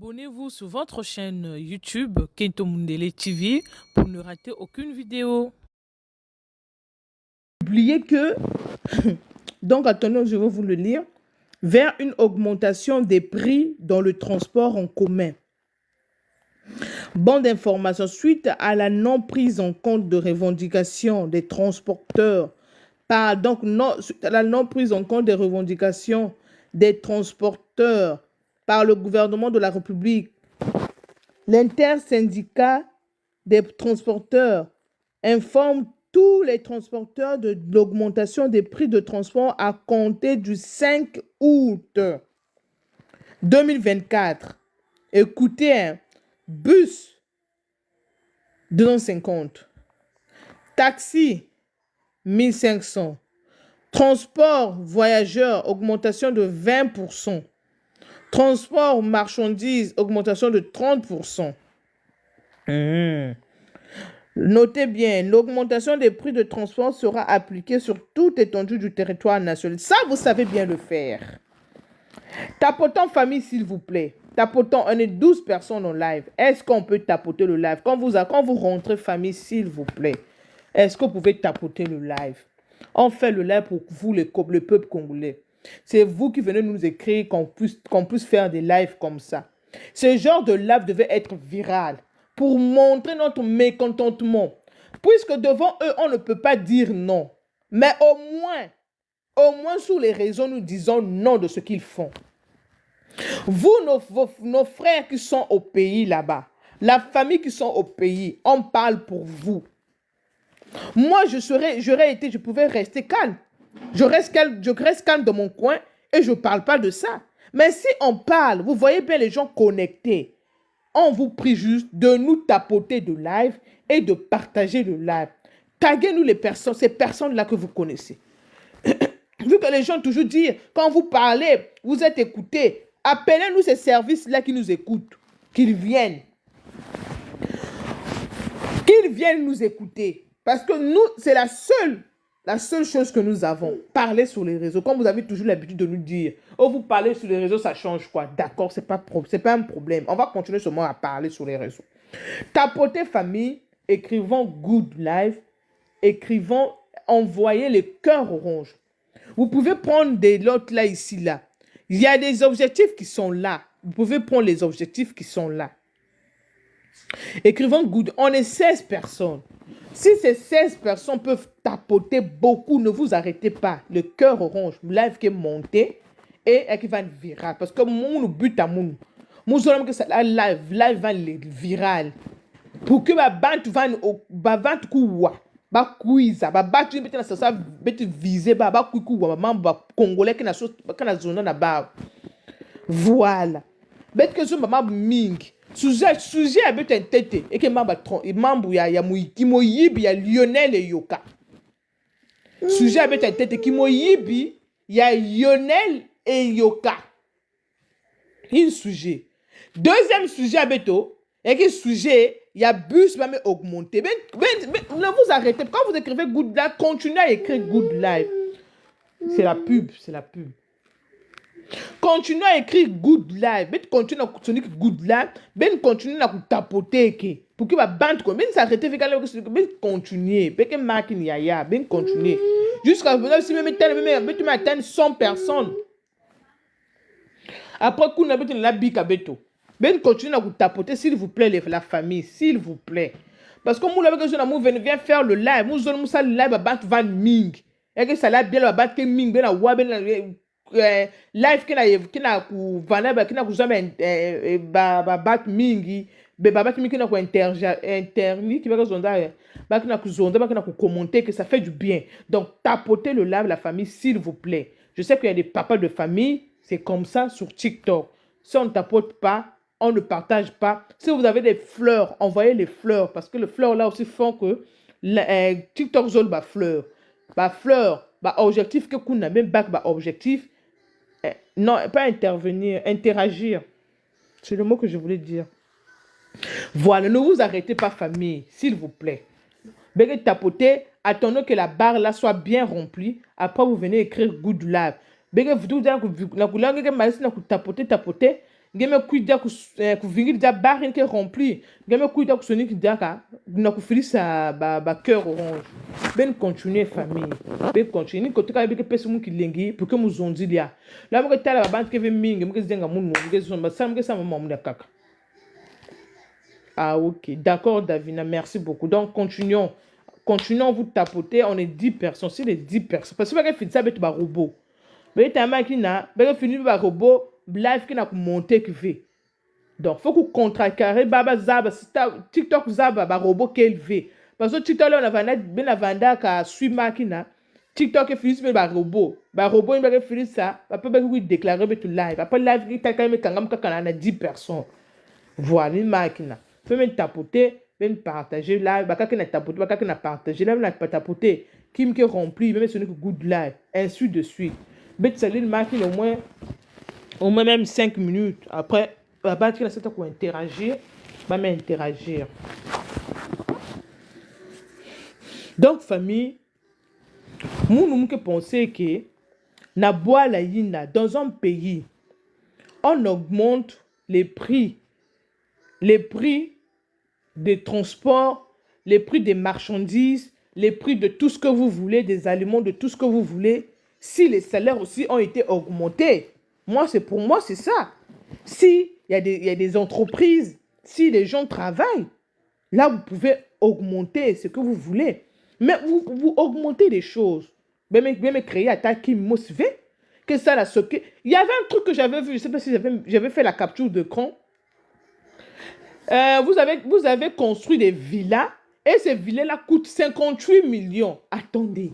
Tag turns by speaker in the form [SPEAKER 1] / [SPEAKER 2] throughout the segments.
[SPEAKER 1] Abonnez-vous sur votre chaîne YouTube Kento Mundele TV pour ne rater aucune vidéo.
[SPEAKER 2] Oubliez que, donc attendez, je vais vous le lire, vers une augmentation des prix dans le transport en commun. Bande d'information suite à la non prise en compte de revendications des transporteurs suite à la non prise en compte des revendications des transporteurs par le gouvernement de la République, l'intersyndicat des transporteurs informe tous les transporteurs de l'augmentation des prix de transport à compter du 5 août 2024. Écoutez, bus 250, taxi 1500, transport voyageurs augmentation de 20%, transport marchandises augmentation de 30%. Notez bien, l'augmentation des prix de transport sera appliquée sur toute étendue du territoire national. Ça, vous savez bien le faire. Tapotons famille, s'il vous plaît. Tapotons, on est 12 personnes en live. Est-ce qu'on peut tapoter le live? Quand vous rentrez famille, s'il vous plaît, est-ce que vous pouvez tapoter le live? On fait le live pour vous, le peuple congolais. C'est vous qui venez nous écrire qu'on puisse faire des lives comme ça. Ce genre de live devait être viral pour montrer notre mécontentement. Puisque devant eux, on ne peut pas dire non. Mais au moins sur les réseaux, nous disons non de ce qu'ils font. Vous, nos frères qui sont au pays là-bas, la famille qui sont au pays, on parle pour vous. Moi, je pouvais rester calme. Je reste calme dans mon coin et je ne parle pas de ça. Mais si on parle, vous voyez bien les gens connectés. On vous prie juste de nous tapoter de live et de partager le live. Taguez-nous ces personnes-là que vous connaissez. Vu que les gens toujours disent, quand vous parlez, vous êtes écoutés, appelez-nous ces services-là qui nous écoutent, qu'ils viennent. Qu'ils viennent nous écouter. Parce que nous, c'est la seule chose que nous avons. Parler sur les réseaux. Comme vous avez toujours l'habitude de nous dire, oh, vous parlez sur les réseaux, ça change quoi? D'accord, c'est pas un problème. On va continuer seulement à parler sur les réseaux. Tapotez famille, écrivons good live, envoyez les cœurs orange. Vous pouvez prendre des lots là, ici, là. Il y a des objectifs qui sont là. Vous pouvez prendre les objectifs qui sont là. Écrivons good. On est 16 personnes. Si ces 16 personnes peuvent tapoter beaucoup, ne vous arrêtez pas. Le cœur orange, le live qui est monté et qui va être viral. Parce que mon but à mon. Nous allons que ça live va être viral. Pour que ma bande va couwa. Ba kuiza ba batu bete na sasa bete viser ba kuikuwa mamba congolais qui na zona na ba. Voilà. Bete que zo mama mingi. Sujet a bete tete et que mamba mambu ya muiki moyibi ya Lionel et Yoka. Sujet a bete tete ki moyibi ya Lionel et Yoka. Un sujet. Deuxième sujet à beto et que sujet il y a bus va me augmenter. Ne vous arrêtez. Quand vous écrivez good live, continuez à écrire good live. C'est la pub. Continuez à écrire good live. Continuez à écrire good live. Continuez à tapoter. Pour que ma bande s'arrête. Continuez. Continuez. Jusqu'à si même atteindre 100 personnes. Après, vous n'avez la bique à beto. Continuez à vous tapoter, s'il vous plaît, la famille, s'il vous plaît. Parce que moi, viens faire le live. Nous allons faire le live à battre Van Ming. Et que ça l'a bien, à battre Ming, bien à Waben, live qui n'a Vanab, qui n'a jamais battre Ming, battre Ming qui n'a interni, qui va commenter, que ça fait du bien. Donc, tapotez le live, la famille, s'il vous plaît. Je sais qu'il y a des papas de famille, c'est comme ça sur TikTok. Si on ne tapote pas, on ne partage pas. Si vous avez des fleurs, envoyez les fleurs. Parce que les fleurs là aussi font que TikTok zone ba fleur. Ba fleur, ba objectif que qu'on a même back ba objectif. Non, pas intervenir, interagir. C'est le mot que je voulais dire. Voilà, ne vous arrêtez pas famille, s'il vous plaît. Venez tapoter, attendons que la barre là soit bien remplie. Après vous venez écrire good live. Venez vous dire que tapoter. ngeme kuida kuvingi dia barre qui est rempli ngeme kuida kusoni ki diaka na kufilisa ba cœur orange ben continuer famille ben continuer ko tuka be ke pesi mu kilengi pour que muzondi lia la mo tala ba bantu ke ve mingi mo ke zenga mu no ke zomba sam ke sama mamu kaka. Ah ok, d'accord Davina, merci beaucoup. Donc continuons vous tapoter, on est 10 personnes, c'est les 10 personnes parce que pas que fait ça avec ba robot. Mais ta máquina, ba fini ba robot live qui n'a monté qui fait. Donc faut qu'on contrecarrer baba zaba TikTok zaba ba robot qu'elle fait. Parce que TikTok là on a ben la vanda ka suit máquina. TikTok est fini ba robot il va faire ça, après ba oui déclarer tout live. Après live qui ta quand même quand on a 10 personnes. Voilà une máquina. Faut même tapoter, même partager live, bah quand on a tapoté, bah quand on a partagé, là on a pas tapoté, qui me rempli, même celui que good live, ainsi de suite. Mais ça une machine au moins même 5 minutes. Après, bah bah tu as cette quoi interagir, bah mais interagir. Donc famille, nous que penser que na bois la yina dans un pays, on augmente les prix des transports, les prix des marchandises, les prix de tout ce que vous voulez, des aliments, de tout ce que vous voulez, si les salaires aussi ont été augmentés. Pour moi, c'est ça. Si il y a des entreprises, si les gens travaillent, là, vous pouvez augmenter ce que vous voulez. Mais vous augmentez les choses. Même créer à ta qui motive, que ça, là, il y avait un truc que j'avais vu, je ne sais pas si j'avais fait la capture d'écran. Vous avez construit des villas et ces villas-là coûtent 58 millions. Attendez.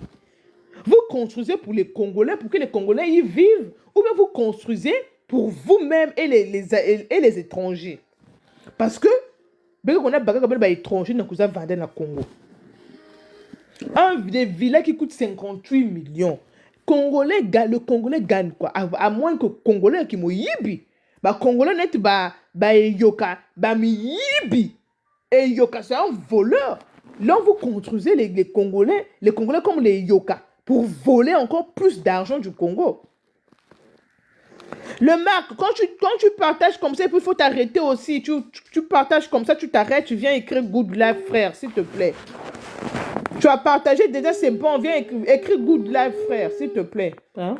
[SPEAKER 2] Vous construisez pour les Congolais, pour que les Congolais y vivent, ou bien vous construisez pour vous-même et les étrangers. Parce que, on a des étrangers qui ont vendu dans le Congo. Des villas qui coûtent 58 millions. Le Congolais gagne quoi? À moins que le Congolais qui m'a yibi. Bah Congolais net bah yoka bah mi yibi et yoka c'est un voleur. Là vous construisez les Congolais comme les yoka pour voler encore plus d'argent du Congo. Le Marc, quand tu partages comme ça, il faut t'arrêter aussi. Tu partages comme ça, tu t'arrêtes, tu viens écrire Good Life frère, s'il te plaît. Tu as partagé déjà, c'est bon, viens écrire Good Life frère, s'il te plaît. Hein?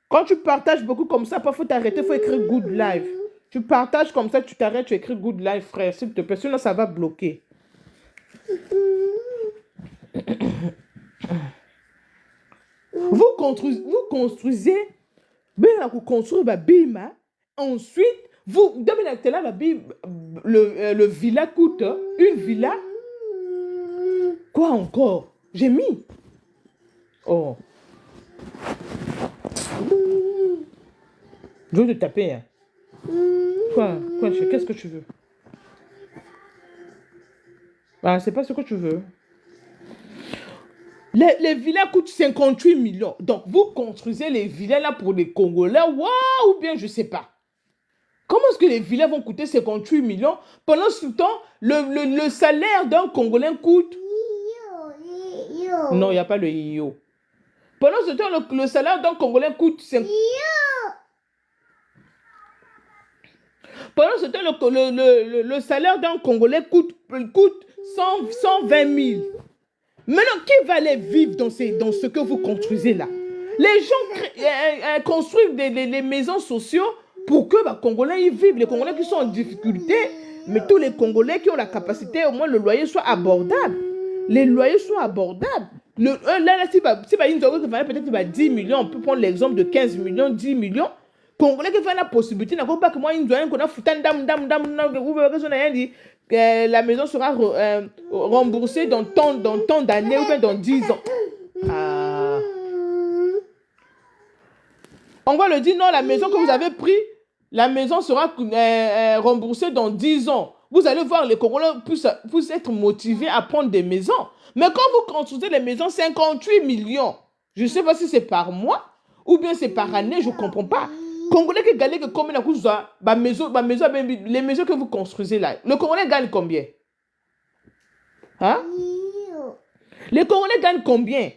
[SPEAKER 2] Quand tu partages beaucoup comme ça, parfois t'arrêter, il faut écrire Good Life. Tu partages comme ça, tu t'arrêtes, tu écris Good Life, frère, s'il te plaît. Sinon, ça va bloquer. Vous construisez, vous construisez bima. Ensuite, vous, le villa coûte, une villa. Quoi encore? J'ai mis. Oh. Je veux te taper. Hein. Quoi, qu'est-ce que tu veux? Ah, c'est pas ce que tu veux. Les villas coûtent 58 millions. Donc, vous construisez les villas là pour les Congolais. Waouh, ou bien je sais pas. Comment est-ce que les villas vont coûter 58 millions? Pendant ce temps, le salaire d'un Congolais coûte... Non, il n'y a pas le IO. Pendant ce temps, le salaire d'un Congolais coûte... Pendant ce temps, le salaire d'un Congolais coûte 120 000. Maintenant, qui va aller vivre dans ce que vous construisez là? Les gens construisent les maisons sociales pour que les Congolais y vivent. Les Congolais qui sont en difficulté, mais tous les Congolais qui ont la capacité, au moins le loyer soit abordable. Les loyers sont abordables. Si peut-être 10 millions, on peut prendre l'exemple de 15 millions, 10 millions. Congolais qui fait la possibilité, n'a pas que moi, il doit qu'on a foutu la maison sera remboursée dans tant d'années ou bien dans 10 ans. Ah. On va le dire, non, la maison que vous avez pris, la maison sera remboursée dans 10 ans. Vous allez voir, les Congolais puissent être motivés à prendre des maisons. Mais quand vous construisez les maisons, 58 millions, je ne sais pas si c'est par mois ou bien c'est par année, je ne comprends pas. Congolais qui gagne combien les maisons que vous construisez là, le Congolais gagne combien? Hein? Les Congolais gagnent combien?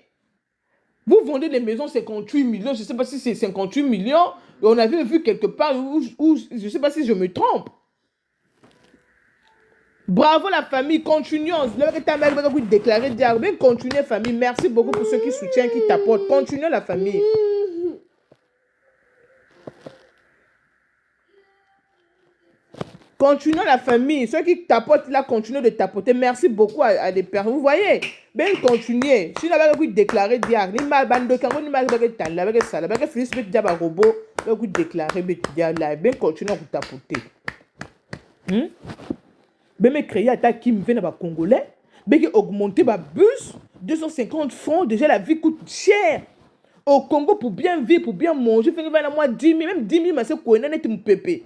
[SPEAKER 2] Vous vendez des maisons 58 millions, je ne sais pas si c'est 58 millions, et on avait vu quelque part où je ne sais pas si je me trompe. Bravo la famille, continuons. Continuez famille, merci beaucoup pour ceux qui soutiennent, qui t'apportent. Continuez la famille. Continuons la famille. Ceux qui tapotent là, continuez de tapoter. Merci beaucoup à des personnes. Vous voyez, bien continuez. Si vous avez déclaré diable, ni mal bande de ni mal avec ta la avec ça, avec Félix bet diable robot, vous déclarer bet diable là, bien continuez à vous tapoter. Ben me créer attaque qui me vient à Congolais, ben augmenter ma bus 250 francs. Déjà la vie coûte cher. Au Congo pour bien vivre, pour bien manger, fait que moi 10 000, même 10 000, mais c'est quoi net mon pépé.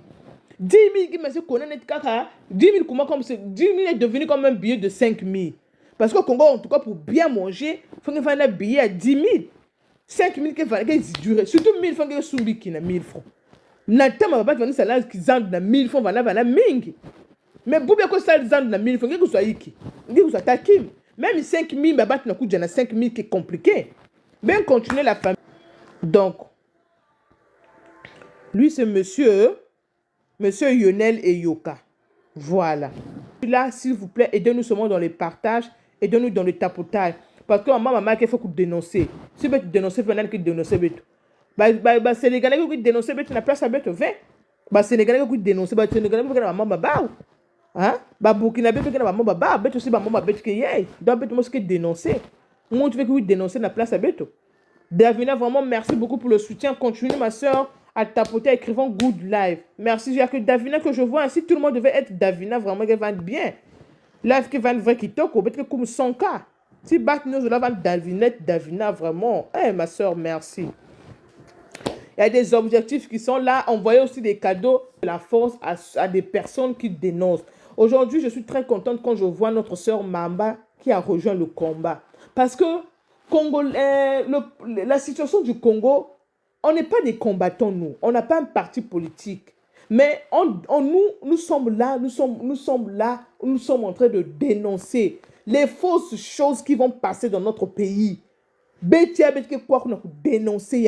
[SPEAKER 2] 10 000 qui m'a fait connaître kaka, 10 000 comment comme c'est 10 000 est devenu comme un billet de 5 000. Parce qu'au Congo, en tout cas, pour bien manger, il faut qu'il fasse un billet à 10 000. 5 000 qui fallait durer. Surtout 1 000 francs qui sont qui na 1 000 francs. N'attends pas de venir salaire qui zand na 1 000 francs, voilà mingi. Mais pour bien que ça zand na 1 000 francs, que soit iki, que soit takim. Même 5 000, bah tu n'as coûté déjà 5 000 qui est compliqué. Bien continuer la famille. Donc, lui c'est monsieur Lionel et Yoka. Voilà. Là, s'il vous plaît, aidez-nous seulement dans les partages, aidez-nous dans le tapotage. Parce que maman, il faut que dénoncer. Si vous dénoncez, il faut que dénoncer. Bah, Sénégalais qui dénonce, tu n'as pas ça, tu fais. Bah, Sénégalais qui dénonce, bah, Sénégalais qui maman, bah, hein? Bah, Burkinabé qui maman, bah, bête aussi, maman, bête qui est. Donc, bête, moi, ce qui dénoncer. Moi, tu veux que dénoncer la place à bête. Davina, vraiment, merci beaucoup pour le soutien. Continue, ma soeur, à tapoter, écrivant good live. Merci, j'ai que Davina que je vois ainsi. Tout le monde devait être Davina, vraiment, qui va être bien. Live qui va être vrai qui toque, au bête comme 100K. Si bat nous, là, va Davina, vraiment. Eh, ma soeur, merci. Il y a des objectifs qui sont là. Envoyer aussi des cadeaux de la force à des personnes qui dénoncent. Aujourd'hui, je suis très contente quand je vois notre soeur Mamba qui a rejoint le combat. Parce que la situation du Congo, on n'est pas des combattants, nous. On n'a pas un parti politique. Mais nous sommes là, nous sommes en train de dénoncer les fausses choses qui vont passer dans notre pays. Dénoncer.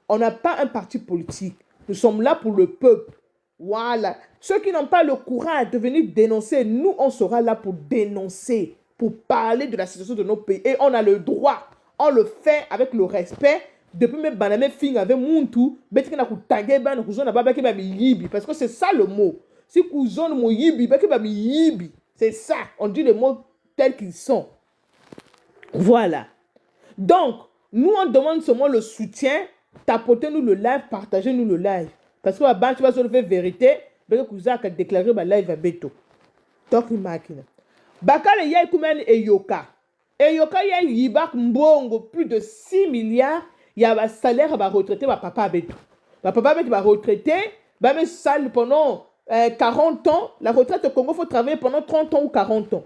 [SPEAKER 2] On n'a pas un parti politique. Nous sommes là pour le peuple. Voilà. Ceux qui n'ont pas le courage de venir dénoncer, nous, on sera là pour dénoncer, pour parler de la situation de nos pays. Et on a le droit. On le fait avec le respect. Depuis mes banamé filles avec Muntu, parce que c'est ça le mot. Si couzon mo yibi, c'est ça. On dit les mots tels qu'ils sont. Voilà. Donc, nous, on demande seulement le soutien. Tapotez-nous le live, partagez-nous le live. Parce que tu vas se faire vérité. Parce que vous avez déclaré le live à Beto. Donc, il m'a dit. Bakale ya ikumen et Yoka. Et Yoka ya yibak mbongo plus de 6 milliards. Il y a un salaire à retraiter ma papa Beto. Ma papa Beto va retraiter. Va me salle pendant 40 ans. La retraite au Congo, il faut travailler pendant 30 ans ou 40 ans.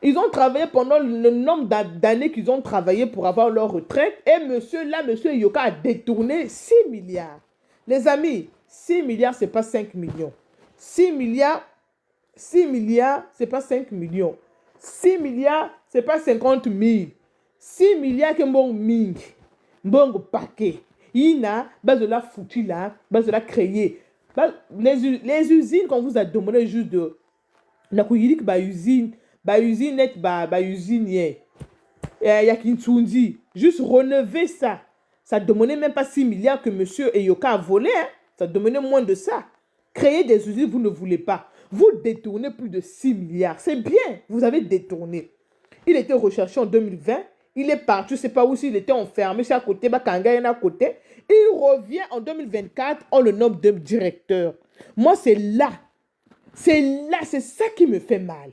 [SPEAKER 2] Ils ont travaillé pendant le nombre d'années qu'ils ont travaillé pour avoir leur retraite. Et monsieur Yoka a détourné 6 milliards. Les amis, 6 milliards, ce n'est pas 5 millions. 6 milliards, ce n'est pas 5 millions. 6 milliards, ce n'est pas 50 000. 6 milliards, c'est bon ming. Bon paquet. Il y a base de la foutu là, base de la créer. Les usines qu'on vous a demandé juste de... La couillique, usine net usine Yakintundi, juste relever ça demandait même pas 6 milliards que monsieur Eyoka a volé, hein. Ça demandait moins de ça. Créer des usines, vous ne voulez pas, vous détournez plus de 6 milliards, c'est bien, vous avez détourné. Il était recherché en 2020, il est parti, je ne sais pas où, s'il était enfermé, c'est à côté, Kanga est à côté, il revient en 2024, on le nomme de directeur. Moi c'est ça qui me fait mal.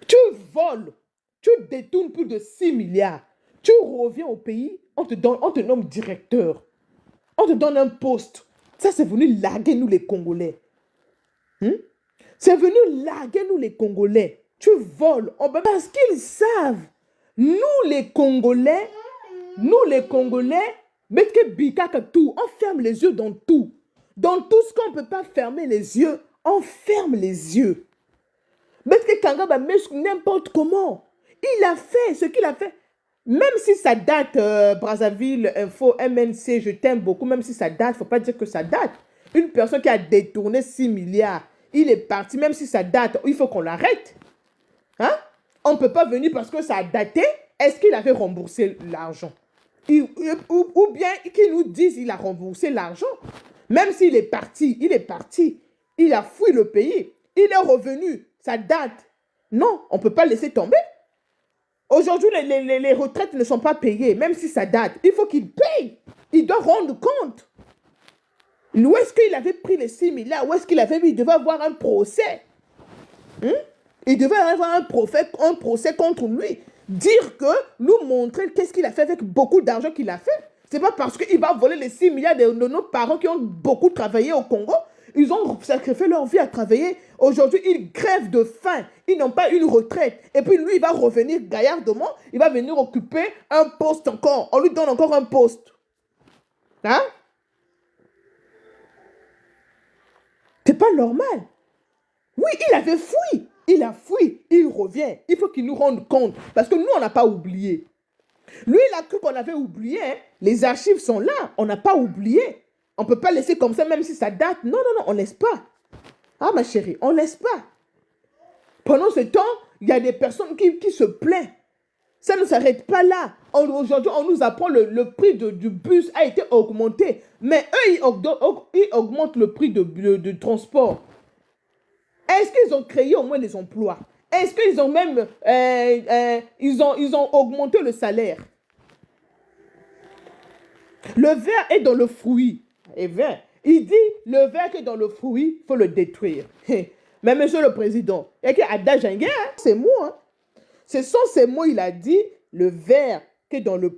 [SPEAKER 2] Tu voles, tu détournes plus de 6 milliards. Tu reviens au pays, on te nomme directeur. On te donne un poste. Ça, c'est venu larguer nous les Congolais. C'est venu larguer nous les Congolais. Tu voles. Parce qu'ils savent. Nous les Congolais, mais que bikaka tout, on ferme les yeux dans tout. Dans tout ce qu'on ne peut pas fermer les yeux, on ferme les yeux. Mais que Kanga n'importe comment. Il a fait ce qu'il a fait. Même si ça date, Brazzaville, Info, MNC, je t'aime beaucoup, même si ça date, il ne faut pas dire que ça date. Une personne qui a détourné 6 milliards, il est parti, même si ça date, il faut qu'on l'arrête. Hein? On ne peut pas venir parce que ça a daté. Est-ce qu'il avait remboursé l'argent? Ou bien qu'ils nous disent qu'il a remboursé l'argent. Même s'il est parti, il est parti. Il a fui le pays. Il est revenu. Ça date. Non, on ne peut pas laisser tomber. Aujourd'hui, les retraites ne sont pas payées, même si ça date. Il faut qu'il paye. Il doit rendre compte. Où est-ce qu'il avait pris les 6 milliards? Où est-ce qu'il avait mis? Il devait avoir un procès. Il devait avoir un procès contre lui. Dire que, nous montrer qu'est-ce qu'il a fait avec beaucoup d'argent qu'il a fait. C'est pas parce qu'il va voler les 6 milliards de nos parents qui ont beaucoup travaillé au Congo. Ils ont sacrifié leur vie à travailler. Aujourd'hui, ils crèvent de faim. Ils n'ont pas une retraite. Et puis lui, il va revenir gaillardement. Il va venir occuper un poste encore. On lui donne encore un poste. Hein? C'est pas normal. Oui, il avait fui. Il a fui. Il revient. Il faut qu'il nous rende compte. Parce que nous, on n'a pas oublié. Lui, il a cru qu'on avait oublié. Hein. Les archives sont là. On n'a pas oublié. On ne peut pas laisser comme ça, même si ça date. Non, non, non, on ne laisse pas. Ah, ma chérie, on ne laisse pas. Pendant ce temps, il y a des personnes qui se plaignent. Ça ne s'arrête pas là. Aujourd'hui, on nous apprend le prix du bus a été augmenté. Mais eux, ils augmentent le prix de transport. Est-ce qu'ils ont créé au moins des emplois? Est-ce qu'ils ont même ils ont augmenté le salaire? Le verre est dans le fruit. Et bien, il dit, le verre qui est dans le fruit, il faut le détruire. Mais monsieur le président, il y a c'est moi. Hein? Ce sont ces mots, il a dit, le verre qui est dans le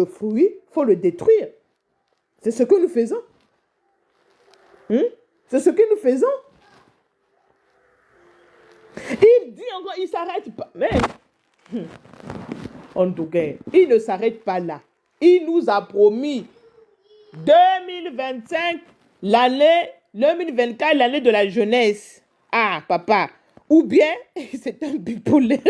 [SPEAKER 2] fruit, il faut le détruire. C'est ce que nous faisons. C'est ce que nous faisons. Il dit encore, il ne s'arrête pas. Mais, en tout cas, il ne s'arrête pas là. Il nous a promis 2025, l'année 2024, l'année de la jeunesse. Ah, papa. Ou bien, c'est un bipolaire.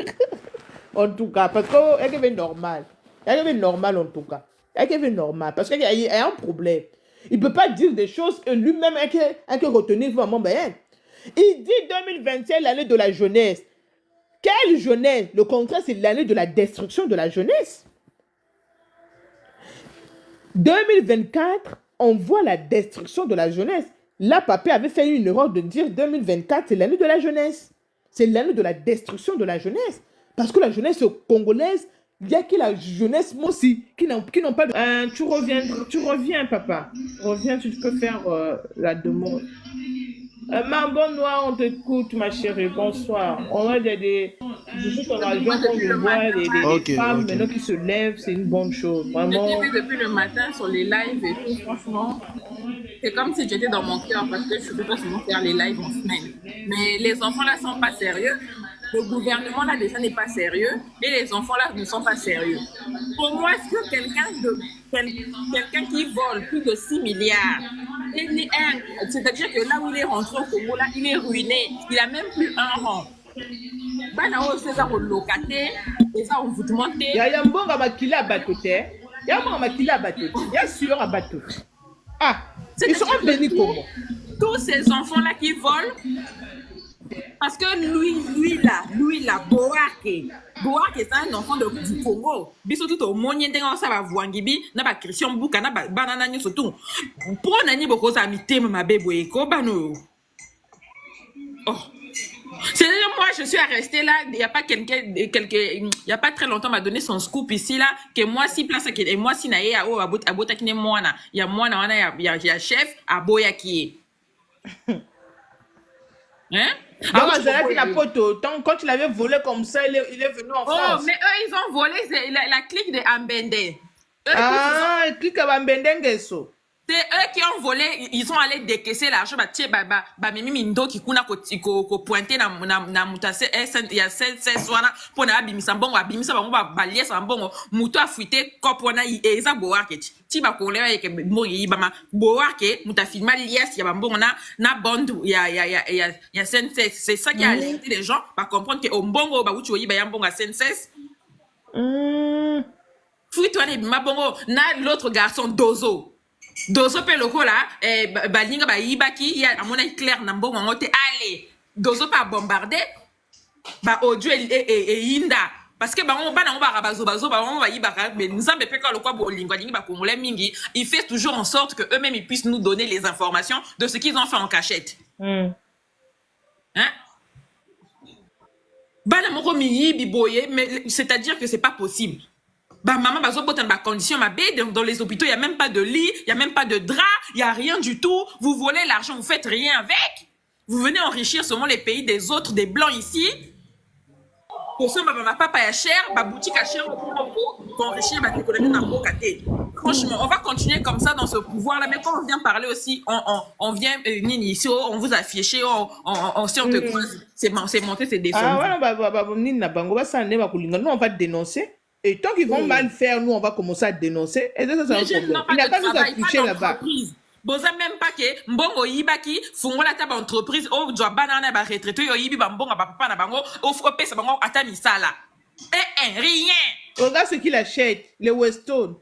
[SPEAKER 2] En tout cas, parce qu'il est normal. Il est normal en tout cas. Il est normal. Parce qu'il y a un problème. Il ne peut pas dire des choses que lui-même a que retenir vraiment bien. Il dit 2025, l'année de la jeunesse. Quelle jeunesse? Le contraire, c'est l'année de la destruction de la jeunesse. 2024, on voit la destruction de la jeunesse. Là, papa avait fait une erreur de dire 2024, c'est l'année de la jeunesse. C'est l'année de la destruction de la jeunesse. Parce que la jeunesse congolaise, il y a que la jeunesse, moi aussi, qui n'ont pas de... tu reviens, papa. Reviens, tu peux faire la demande. Ma bonne noire, on t'écoute, ma chérie. Bonsoir. On a des choses dans la joie qu'on le voit, des femmes maintenant qui se lèvent, c'est une bonne chose. Vraiment.
[SPEAKER 3] Je t'ai vu depuis le matin sur les lives et tout, franchement. C'est comme si j'étais dans mon cœur parce que je ne peux pas souvent faire les lives en semaine. Mais les enfants là sont pas sérieux. Le gouvernement là déjà n'est pas sérieux et les enfants là ne sont pas sérieux. Pour moi, est-ce que quelqu'un qui vole plus de 6 milliards, c'est-à-dire que là où il est rentré au Congo, là, il est ruiné. Il n'a même plus un rang. C'est ça relocataire, et ça envoûtementé.
[SPEAKER 2] Il y a un bon makila à bateau. Il y a un bon makila à bateau. Il y a un sueur à bateau. Ah, ils seront bénis comment?
[SPEAKER 3] Tous ces enfants-là qui volent, parce que lui là, Boake, c'est un enfant du Congo. Biso tout au monde, il y a un Wangibi, n'a pas Christian Bouka, n'a pas banana, surtout. Pour un beaucoup ça m'ité ma bébé, Kobano. Oh. C'est-à-dire, moi, je suis restée là, il n'y a pas il y a pas très longtemps, m'a donné son scoop ici, là, que moi, si place, et moi, si naïe, à Bota qui n'est moi, il y a moi, il y a chef, à Boya qui est. Hein?
[SPEAKER 2] Quand tu l'avais volé comme ça, il est venu en France.
[SPEAKER 3] Oh, mais eux, ils ont volé la clique de Ambende.
[SPEAKER 2] Ah, clique de Ambende, ça.
[SPEAKER 3] C'est eux qui ont volé, ils sont allés décaisser l'argent, mimi mindo qui kuna ko pointer na mutase il y a 16 wana pour na bimisa mbongo abimisa bango ba liesa mbongo muto afuite kopo na eza boake ti ba kolewa yeke mbongi bama boake mutafilma lies ya mbongo na bondu ya sense c'est ça qui a alerté les gens pas comprendre que au mbongo ba uchi oyiba ya mbongo à sense
[SPEAKER 2] Hmm.
[SPEAKER 3] Fouille toi ma bongo na l'autre garçon Dozo. Dozo pe loko là balinga ba yibaki ya amona clair na mbongo ngote allez. Dozo pas bombardé ba audio et yinda parce que bango bana ngba bazo bango ba yibaka mais nous ambe pe ka lokwa bo lingwa lingi ba kongolais mingi, il fait toujours en sorte que eux-mêmes ils puissent nous donner les informations de ce qu'ils ont fait en cachette.
[SPEAKER 2] Hmm.
[SPEAKER 3] Hein? Bana moko miyi biboye mais c'est-à-dire que c'est pas possible. Bah, maman, bah, dans ma condition, ma bête, dans les hôpitaux, il n'y a même pas de lit, il n'y a même pas de drap, il n'y a rien du tout. Vous volez l'argent, vous faites rien avec. Vous venez enrichir seulement les pays des autres, des blancs ici. Pour ça, ma papa est cher, ma boutique est chère, pour enrichir ma économie dans le côté. Franchement, on va continuer comme ça dans ce pouvoir-là. Mais quand on vient parler aussi, on vient, ici, on vous affiche, si on te croise, c'est monté, c'est descendu.
[SPEAKER 2] Ah ouais, nous on va dénoncer. Et tant qu'ils vont mal faire, nous on va commencer à dénoncer. Et ça, c'est un problème. Il n'y a pas de afficher là-bas.
[SPEAKER 3] Boza même pas que mbongo yibaki fungola ta ba entreprise o doit banana ba retraité yo yibi ba mbongo ba papa na bango o faut pesa bango ata misala rien.
[SPEAKER 2] Regarde ce qu'il achète, les Weston.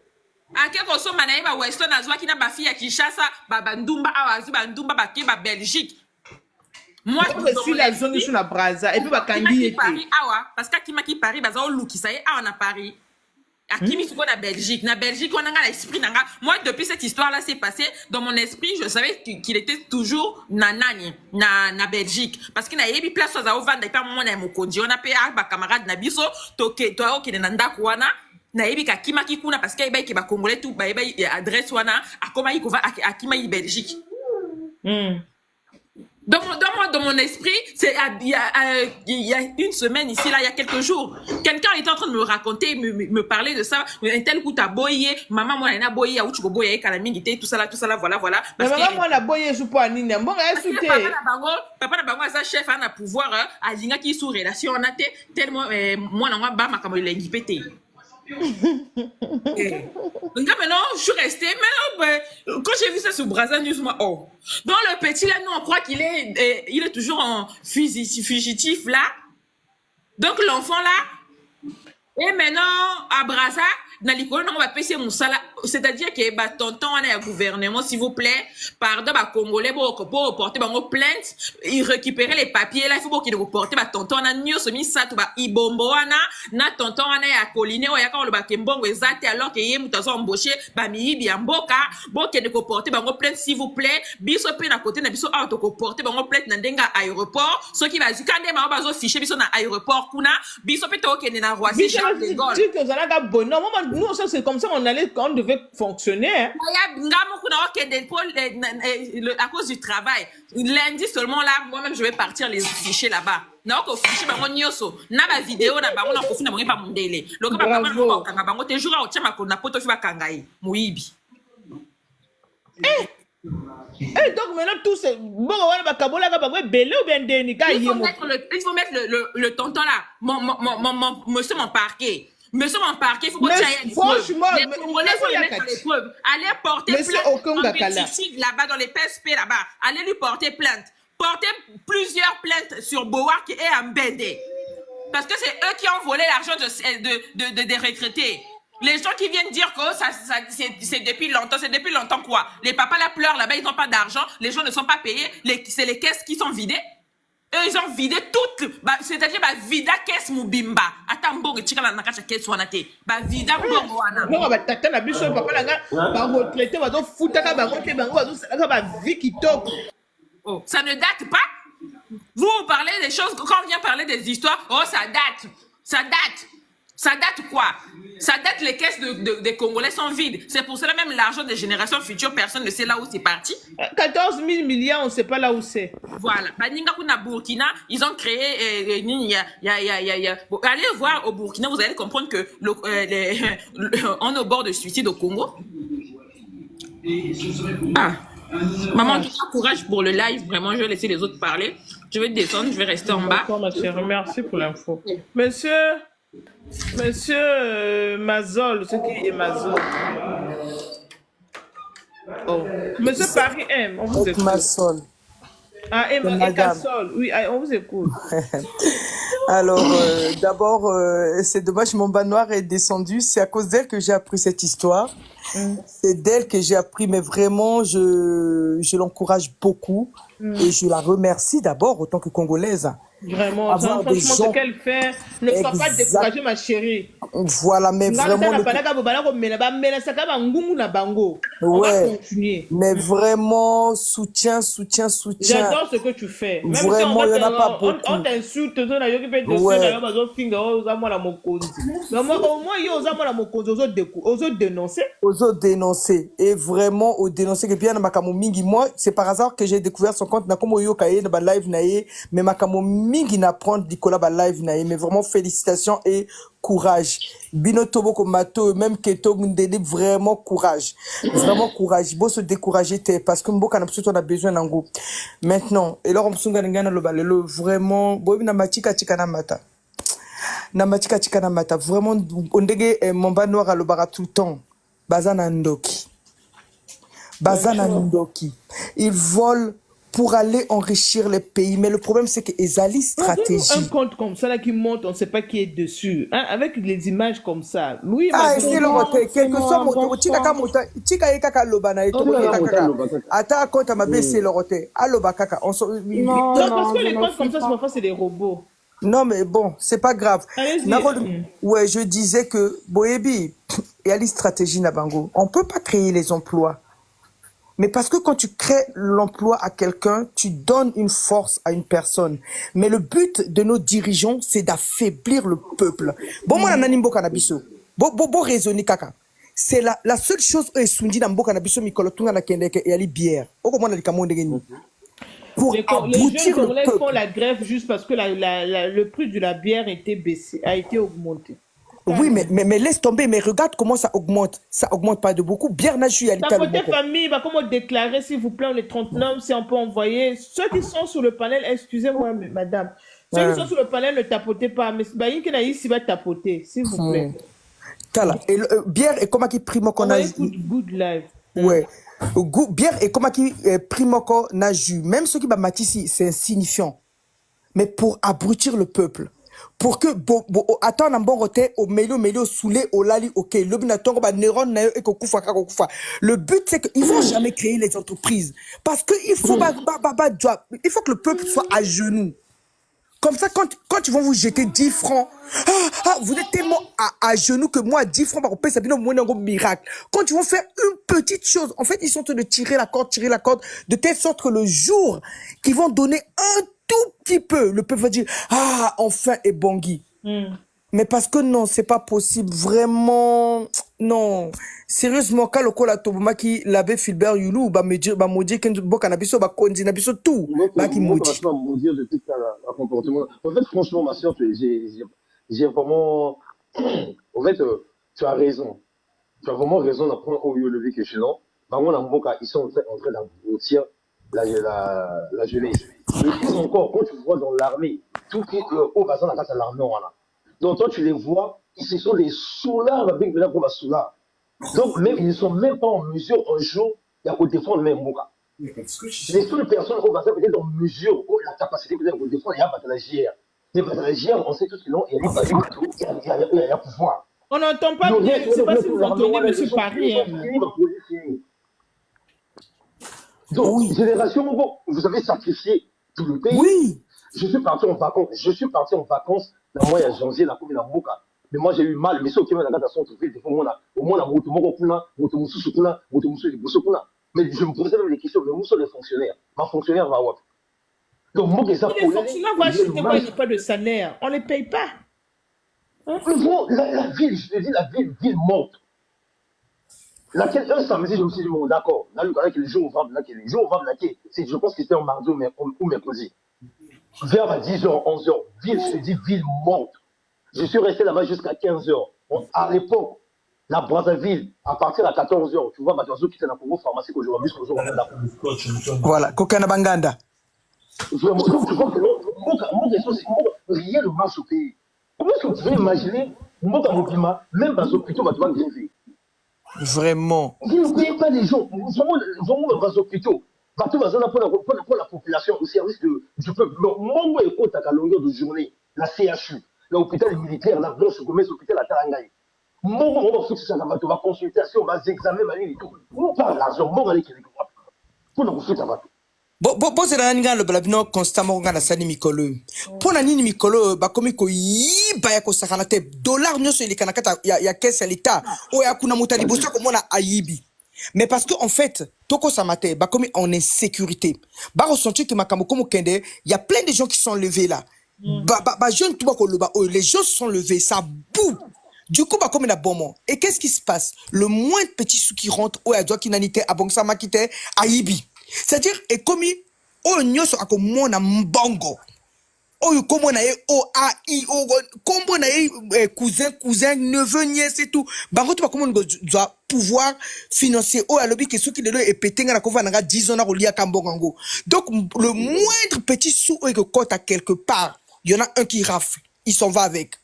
[SPEAKER 3] Ake ko so manayi ba Weston azwa kina ba fille ya Kinshasa ba ndumba awazi ba ndumba ba ke ba Belgique. Moi
[SPEAKER 2] je suis la zone sur la Brazza et puis ba kangi
[SPEAKER 3] Paris awa parce que Kimaki Paris baza o lukisa ye awa na Paris. Akimi Souko na Belgique. Na Belgique, on a l'esprit. Moi, depuis cette histoire-là s'est passée, dans mon esprit, je savais qu'il était toujours na Belgique. Parce qu'il y a eu place aux Aovan, d'ailleurs, moi, on a payé à camarade Nabiso, toke, toi, qui est nanda kouana, na yebi ka kima kikuna, parce qu'il y a des Congolais tout, bah, il y a adresse wana, à comment il va, à Kima Belgique. Dans mon esprit, il y a une semaine ici, là, il y a quelques jours, quelqu'un était en train de me raconter, me parler de ça. Un tel coup, t'as boyé, maman, moi, elle a boyé, ou tu peux boyer, tout ça là, voilà.
[SPEAKER 2] Mais maman, moi, elle a boyé, je peux aller, bon, elle soutient.
[SPEAKER 3] Papa, n'a pas sa chef, a pouvoir, à l'inga qui sous relation, on a tellement, moi, non, bah, ma comme il est pété. Maintenant, je suis restée. Maintenant, quand j'ai vu ça sur Brazza News, moi, oh. Dans le petit, là, nous, on croit qu'il est toujours en fugitif, là. Donc, l'enfant, là. Et maintenant, à Brazza, dans l'école, on va payer mon salaire. C'est-à-dire que, bah, tonton, on est un gouvernement, s'il vous plaît. Pardon, bah, Congolais, pour porter, bah, plainte. Il récupérait les papiers, là, il faut qu'il reporte, bah, tonton, on a mieux, mis ça, tout, bah, ibombo, na tonton, on est à Colline, ouais, quand on le bat, kembongo, exact, alors que yé, mouta, embauché, bah, mi, bien, boka, bon, qu'il reporte, bah, plainte, s'il vous plaît. Biso, pe, à côté, na biso, auto, reporter, bah, plainte, nandenga, aéroport. Ce qui va dire, quand des mamans, bah, fiché, biso, na aéroport, kuna, biso, pe, to, qu'il na Roissy, Charles de Gaulle.
[SPEAKER 2] Nous, c'est comme ça qu'on devait fonctionner. Hein.
[SPEAKER 3] À cause du travail. Lundi seulement, là, moi-même, je vais partir les fichiers là-bas. Na ko fichier bango nyoso na ba vidéo na bango na ko fina bango pa mundele loka ba papa na kanga bango te jour a chama ko na poto fi ba kangai muibi.
[SPEAKER 2] Et donc maintenant tout c'est bon on va kabola ka bango belé ou bien deni ka
[SPEAKER 3] il faut mettre le tonton là monsieur mon parquet. Monsieur mon parquet, il faut que tu
[SPEAKER 2] franchement,
[SPEAKER 3] les Congolais vont les mettre à l'épreuve. Allez porter plainte là-bas dans les PSP là-bas. Allez lui porter plainte. Portez plusieurs plaintes sur Boak et Mbende. Parce que c'est eux qui ont volé l'argent des retraités. Les gens qui viennent dire que c'est depuis longtemps, c'est depuis longtemps quoi. Les papas là pleurent là-bas, ils n'ont pas d'argent, les gens ne sont pas payés, c'est les caisses qui sont vidées. Eux, ils ont vidé toutes, c'est-à-dire, vida caisse moubimba. Attends, bon, tu as la caisse wanate. Vida bon wana.
[SPEAKER 2] Non, tata na biso papa langa, retraité, va donc foutre ka bango te bango, va vie qui toque.
[SPEAKER 3] Oh, ça ne date pas. Vous parlez des choses, quand on vient parler des histoires, oh, ça date. Ça date quoi? Ça date, les caisses des Congolais sont vides. C'est pour cela même l'argent des générations futures, personne ne sait là où c'est parti.
[SPEAKER 2] 14 000 milliards, on ne sait pas là où c'est. Voilà.
[SPEAKER 3] Baninga kuna Burkina, ils ont créé, allez voir au Burkina, vous allez comprendre que on est au bord de suicide au Congo. Ah. Maman, tout courage pour le live. Vraiment, je vais laisser les autres parler. Je vais descendre, je vais rester en bas.
[SPEAKER 2] D'accord, ma chérie, merci pour l'info. Monsieur Mazol, ce qui est Mazol. Oh. Monsieur Paris M, on vous écoute.
[SPEAKER 4] Mazol.
[SPEAKER 2] Ah, M, Sol. Oui, on vous écoute.
[SPEAKER 4] Alors, d'abord, c'est dommage, mon bas noir est descendu. C'est à cause d'elle que j'ai appris cette histoire. C'est d'elle que j'ai appris, mais vraiment, je l'encourage beaucoup. Et je la remercie d'abord, autant que Congolaise.
[SPEAKER 2] Vraiment, ça,
[SPEAKER 4] Avoir des
[SPEAKER 2] franchement, ce
[SPEAKER 4] gens
[SPEAKER 2] qu'elle fait ne sois pas
[SPEAKER 4] exact.
[SPEAKER 2] découragée, ma chérie.
[SPEAKER 4] Voilà, mais
[SPEAKER 2] Nga
[SPEAKER 4] vraiment,
[SPEAKER 2] tala balaka bo balako mela ba mela saka ba ngungu na bango. On va
[SPEAKER 4] ouais,
[SPEAKER 2] continuer.
[SPEAKER 4] mais vraiment, soutien, soutien, soutien.
[SPEAKER 2] J'adore ce que tu fais. Même si on
[SPEAKER 4] Vraiment,
[SPEAKER 2] va
[SPEAKER 4] il n'y en a pas
[SPEAKER 2] on
[SPEAKER 4] beaucoup.
[SPEAKER 2] t'insulte, on a yoki peut te
[SPEAKER 4] Ouais.
[SPEAKER 2] na yo bazo finga oza mwana mokonzi. Mais moi au moins yo oza mwana mokonzi ozo dénoncer.
[SPEAKER 4] Aux autres dénoncer et vraiment aux dénoncer que bien na makamo mingi. Moi c'est par hasard que j'ai découvert son compte na comme yo kaye na ba live nae mais makamo mingi na prendre Nicolas ba live nae mais vraiment félicitations et courage. Bino tobo ko mato même keto ngundeli vraiment courage. Vraiment courage. Bo se décourager te parce que mboka na biso on a besoin nango. Maintenant et alors msunga ngana lo balelo vraiment bo na matika tika na mata. Na matika tika na mata vraiment ondege mon bas noir alobara tout le temps. Bazana Ndoki. Bazana Ndoki. Ils volent pour aller enrichir les pays. Mais le problème, c'est que Ezali
[SPEAKER 2] Un
[SPEAKER 4] stratégie.
[SPEAKER 2] compte comme ça là qui monte, on ne sait pas qui est dessus. Hein, avec les images comme ça. Oui,
[SPEAKER 4] Ah,
[SPEAKER 2] ma
[SPEAKER 4] c'est le
[SPEAKER 2] grande-
[SPEAKER 4] roté. Quel que soit mon tika mota, tika eka kaka lobana et tobo eka kaka. Ata compte ma c'est le roté. Aloba kaka. On
[SPEAKER 2] Non, parce que les comptes comme ça, parfois, c'est des robots.
[SPEAKER 4] Non, mais bon, c'est pas grave.
[SPEAKER 2] Allez-y.
[SPEAKER 4] Ouais, je disais que Boyebi, il y a les stratégies Nabango. On peut pas créer les emplois. Mais parce que quand tu crées l'emploi à quelqu'un, tu donnes une force à une personne. Mais le but de nos dirigeants, c'est d'affaiblir le peuple. Bon, moi, nanimbo cannabis. Bon, raisonner kaka. C'est la seule chose où est sundi dans mboka cannabis, mikolotunga na kendeke et ali bière. Oko mona likamonde ngeni. Pour
[SPEAKER 2] Les jeunes
[SPEAKER 4] abrutir le
[SPEAKER 2] Congolais font
[SPEAKER 4] peuple.
[SPEAKER 2] la grève juste parce que le prix de la bière a été augmenté.
[SPEAKER 4] Oui, mais laisse tomber, mais regarde comment ça augmente. Ça augmente pas de beaucoup. Bien nachu,
[SPEAKER 2] Ta côté famille, bah, comment déclarer, s'il vous plaît, les 39, si on peut envoyer. Ceux qui sont sur le panel, excusez-moi, madame. Ceux qui sont sur le panel, ne tapotez pas. Mais bah, il y a ici, va tapoter, s'il vous plaît.
[SPEAKER 4] Tala. Et bière et comment qui primo qu'on a.
[SPEAKER 2] Envoyez good live.
[SPEAKER 4] Ouais. Bière et comment qui primo qu'on a jus. Même ceux qui va ici, c'est insignifiant. Mais pour abrutir le peuple. Pour que attends un bon roté au melio soulé au lali ok le binatongo ba neuron na yo et kokufa. Le but c'est qu'ils vont jamais créer les entreprises parce que il faut il faut que le peuple soit à genoux. Comme ça, quand ils vont vous jeter 10 francs, vous êtes tellement à genoux que moi, 10 francs par pays, ça devient un miracle. Quand ils vont faire une petite chose, en fait, ils sont en train de tirer la corde, de telle sorte que le jour qu'ils vont donner un tout petit peu, le peuple va dire, enfin, et Bangui. Mais parce que non, c'est pas possible, vraiment, non. Sérieusement, quand le col a Tobomaki, l'abbé Philbert Youlou, bah, me dire, que Bokanabiso, bah, Kondi, Nabiso, tout. Bah, qui maudit.
[SPEAKER 5] Pas maudire depuis que la comportement. En fait, franchement, ma soeur, j'ai vraiment. En fait, tu as raison. Tu as vraiment raison d'apprendre au lieu de vie que chez nous. Par contre, dans mon cas, ils sont en train d'abrutir la jeunesse. Mais plus encore, quand tu vois dans l'armée, tout qui est au bassin dans l'armée, voilà. Donc, toi, tu les vois, ce sont des soulards, avec là pour la soulard. Donc, même, ils ne sont même pas en mesure, un jour, de défendre même Moka. Les seules personnes au bassin peut-être en mesure, la capacité peut-être de défendre, il y a Batalagière. Les Batalagières, on sait tous qu'ils l'ont, et il y a pouvoir.
[SPEAKER 2] On n'entend pas bien, je ne sais pas si vous entendez M. Paris.
[SPEAKER 5] Donc, génération, vous avez sacrifié tout le pays.
[SPEAKER 4] Oui.
[SPEAKER 5] Je suis parti en vacances. Dans le mois de janvier, la commune de Moka. Mais moi, j'ai eu mal. Mais ceux qui m'ont dit que c'est au moins, mais je me posais même des questions. Mais où sont les fonctionnaires? Ma fonctionnaire va voir. Donc, moi,
[SPEAKER 2] Les fonctionnaires vont acheter quoi? Il n'y a pas de salaire. On ne les paye pas.
[SPEAKER 5] Hein? La ville, je te dis, la ville morte. Laquelle, un samedi, je me suis dit, bon, d'accord. Là, les jours où on va je pense que c'était un mardi ou mercredi. Vers 10h, 11h, ville, je te dis, ville morte. Je suis resté là-bas jusqu'à 15h. À l'époque, la Brazzaville, à partir de 14h, tu vois, Matozo qui était dans la pharmacie qu'aujourd'hui,
[SPEAKER 4] Voilà, Kokana Banganda.
[SPEAKER 5] Vraiment, donc tu vois que rien ne marche au pays. Comment est-ce que tu peux imaginer, même dans un hôpital, tu vas gréver?
[SPEAKER 4] Vraiment.
[SPEAKER 5] Vous ne payez pas les gens. Vraiment, dans un hôpital. Partout dans pour la population, au service du peuple. Moi, écoute, à la longueur de journée, la CHU, l'hôpital militaire, la blanche commerce, l'hôpital à Tarangaï. On va fixer ça, on va consultation, on va examiner, et tout. On parle l'argent, on va aller quelque part. Pour nous fixer ça.
[SPEAKER 4] Bon, c'est la nanga le blabino constamment ngana sani mikolo. Pour la nini mikolo, ba komi ko yiba ya ko sakana te dollar nyoso ili kanakata ya caisse l'État. O ya kuna mutali bosa ko mona ayibi. Mais parce que en fait, toko samate, bah comme on est sécurité, bah ressenti que makambo comme kende, il y a plein de gens qui sont levés là. Jeune tout les gens sont levés, ça boue. Du coup, bah comme il a bon moment. Et qu'est-ce qui se passe? Le moins de petits sous qui rentrent, oh, doit qui n'anite, à bon sama kite, ayibi. C'est-à-dire, et comme oh nyoso ako mona mbongo. Oh, comment on a OAI, comment on a cousin, neveu, nièce et tout. Bango, tu vas comment on doit pouvoir financer. Oh, à l'objet que ceux qui le est pété, on a qu'on va 10 ans à relier à Kambongango. Donc, le moindre petit sou que cote à quelque part, il y en a un qui rafle. Il s'en va avec.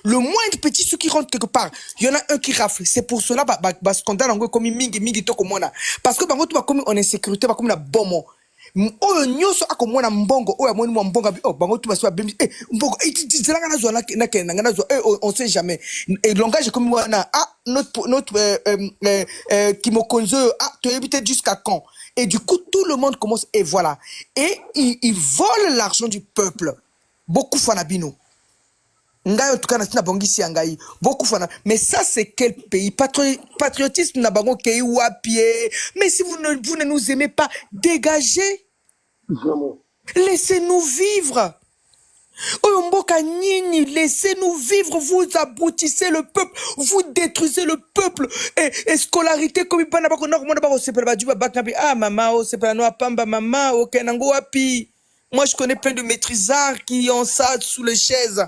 [SPEAKER 4] Le moindre petit sou qui rentre quelque part, il y en a un qui rafle. C'est pour cela, scandale, on comme mingi, to comme on a. Parce que, bango, tu vas comme on est sécurité, comme on a bon mot. Oh nyoso ako mwana mbongo oh amoni mwa mbongo oh bango tu baswa bimbi mbongo itilanga na zo na zo on sait jamais et langage comme wana notre kimokonzo tu habites jusqu'à quand et du coup tout le monde commence et voilà et ils volent l'argent du peuple beaucoup fanabino ngai en tout cas na bongisi ngai beaucoup fana mais ça c'est quel pays patriotisme na bango kei wapie mais si vous ne nous aimez pas dégagez.
[SPEAKER 5] Vraiment.
[SPEAKER 4] Laissez-nous vivre. Oyomboka Nini, laissez-nous vivre. Vous abrutissez le peuple. Vous détruisez le peuple. Et scolarité, comme il parle, ah, maman, c'est pas noa pamba, maman, ok, nango api. Moi, je connais plein de maîtrisards qui ont ça sous les chaises.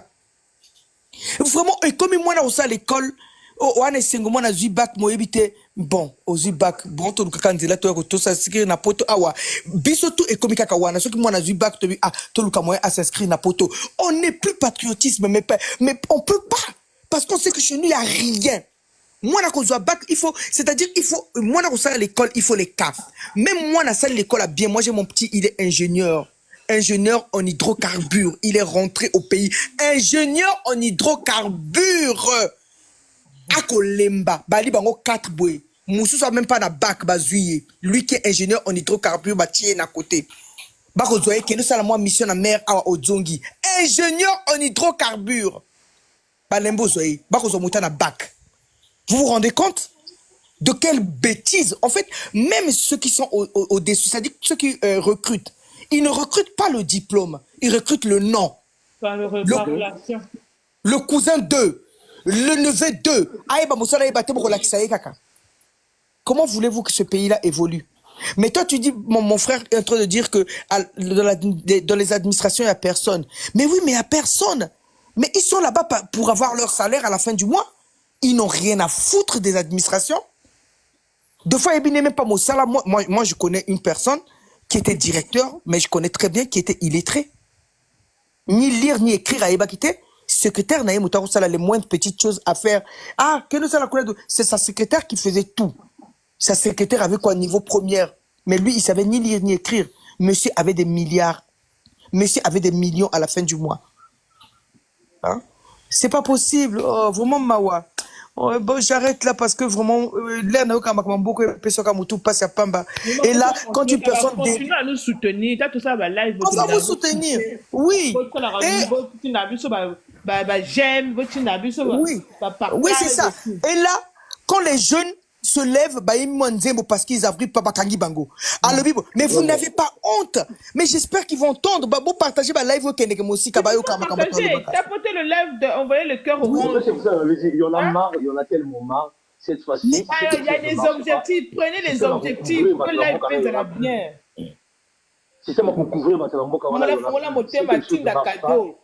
[SPEAKER 4] Vraiment, et comme moi, on a à l'école, on a singlement na bac mo ebité bon aux bac bon to luka kanzela to ça s'inscrire na poto awa biso tout et comme kaka wana ceux qui moi na bac to luka moyen à s'inscrire na poto on n'est plus patriotisme mais on peut pas parce qu'on sait que chez nous il y a rien. Moi na kozwa bac il faut c'est-à-dire il faut moi na kozala à l'école il faut les cas même moi na salle l'école a bien moi j'ai mon petit il est ingénieur en hydrocarbures il est rentré au pays ingénieur en hydrocarbures. Akolemba, bali bango 4 boy. Moussou soit même pas na bac bazuye. Lui qui est ingénieur en hydrocarbures, bah tiens à côté. Bako zoye que nous ça la moi mission na mer à Ozongi. Ingénieur en hydrocarbures. Balembo zoye, bako zo muta na bac. Vous vous rendez compte de quelle bêtise? En fait, même ceux qui sont au-dessus, c'est-à-dire ceux qui recrutent, ils ne recrutent pas le diplôme, ils recrutent le nom. Le cousin 2. Le neveu 2. Comment voulez-vous que ce pays-là évolue? Mais toi, tu dis, mon frère est en train de dire que dans les administrations, il n'y a personne. Mais oui, mais il n'y a personne. Mais ils sont là-bas pour avoir leur salaire à la fin du mois. Ils n'ont rien à foutre des administrations. Deux fois, il n'est même pas mon salaire. Moi, je connais une personne qui était directeur, mais je connais très bien qui était illettré. Ni lire, ni écrire à Ebakité. Secrétaire Naïm Outarosala, les moindres petites choses à faire. Ah, c'est sa secrétaire qui faisait tout. Sa secrétaire avait quoi, niveau première. Mais lui, il savait ni lire ni écrire. Monsieur avait des milliards. Monsieur avait des millions à la fin du mois. Hein? C'est pas possible. Oh, vraiment, Mawa. Oh, bon, j'arrête là parce que vraiment, l'air n'a aucun beaucoup de personnes qui passent à Pamba. Et là, quand une personne.
[SPEAKER 2] Continue à nous soutenir.
[SPEAKER 4] On va vous soutenir. Oui.
[SPEAKER 2] J'aime votre nabi.
[SPEAKER 4] Oui. Oui, c'est ça. Et là, quand les jeunes se lèvent, parce qu'ils abritent Papa Kangi Bango. Alors, mais vous n'avez pas honte. Mais j'espère qu'ils vont entendre. Vous partagez la live au aussi. Tapotez
[SPEAKER 2] le live, envoyez le cœur au monde.
[SPEAKER 5] Il y en a marre, il y en a tellement marre. Cette fois-ci.
[SPEAKER 2] Il y a des objectifs. Prenez les objectifs. Que live fait de la bien.
[SPEAKER 5] C'est ça, pour couvrir ma tellement
[SPEAKER 2] on a monté ma team de cadeau.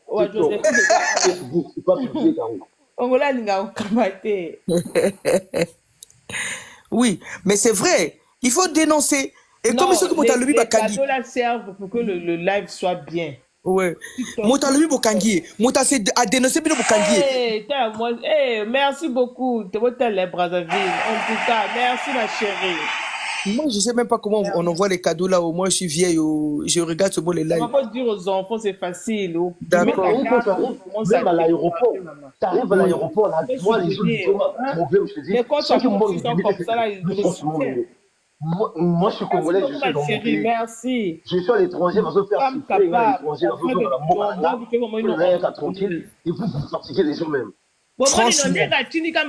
[SPEAKER 4] Oui, mais c'est vrai. Il faut dénoncer. Et comme ceux qui m'ont allumé Bakangi.
[SPEAKER 2] Les cadeaux servent pour que le live soit bien.
[SPEAKER 4] Ouais. M'ont allumé Bakangi. M'ont à dénoncer Bakangi.
[SPEAKER 2] Merci beaucoup. T'es les Brazzaville. En tout cas, merci ma chérie.
[SPEAKER 4] Moi, je sais même pas comment on envoie les cadeaux là. Au moins, je suis vieille. Je regarde ce les
[SPEAKER 2] On
[SPEAKER 4] lives.
[SPEAKER 2] va pas dire aux enfants, c'est facile. Oh. Tu mets
[SPEAKER 4] D'accord.
[SPEAKER 2] ta
[SPEAKER 5] Quand
[SPEAKER 2] carte,
[SPEAKER 5] tu arrives,
[SPEAKER 2] tu commences à
[SPEAKER 5] même à l'aéroport,
[SPEAKER 2] dépenser, maman.
[SPEAKER 5] tu arrives à l'aéroport, là,
[SPEAKER 2] Les
[SPEAKER 5] toi, les gens
[SPEAKER 2] souvenirs,
[SPEAKER 5] disent,
[SPEAKER 2] hein.
[SPEAKER 5] problème, je te dis,
[SPEAKER 2] Mais quand tu
[SPEAKER 5] ceux
[SPEAKER 2] as
[SPEAKER 5] qui m'ont
[SPEAKER 2] compris ça comme ça, là, ils
[SPEAKER 5] mais
[SPEAKER 2] le
[SPEAKER 5] franchement,
[SPEAKER 2] soutiennent.
[SPEAKER 5] moi, je suis
[SPEAKER 2] Merci
[SPEAKER 5] congolais, je
[SPEAKER 2] beaucoup,
[SPEAKER 5] suis
[SPEAKER 2] ma
[SPEAKER 5] dans mon
[SPEAKER 2] chérie.
[SPEAKER 5] pays.
[SPEAKER 2] Merci.
[SPEAKER 5] Je suis à l'étranger, je vais faire
[SPEAKER 2] Femme
[SPEAKER 5] souffrir à
[SPEAKER 2] capable.
[SPEAKER 5] l'étranger,
[SPEAKER 2] En
[SPEAKER 5] je vais
[SPEAKER 2] fait,
[SPEAKER 5] faire la
[SPEAKER 2] de
[SPEAKER 5] mort à la
[SPEAKER 2] jambon, tu fais vraiment une
[SPEAKER 5] pour rien qu'à
[SPEAKER 2] entreprise.
[SPEAKER 5] tranquille, et vous fatiguer les gens même.
[SPEAKER 2] Bon, moi,
[SPEAKER 4] Franchement.
[SPEAKER 2] les nonnes, tu dis quand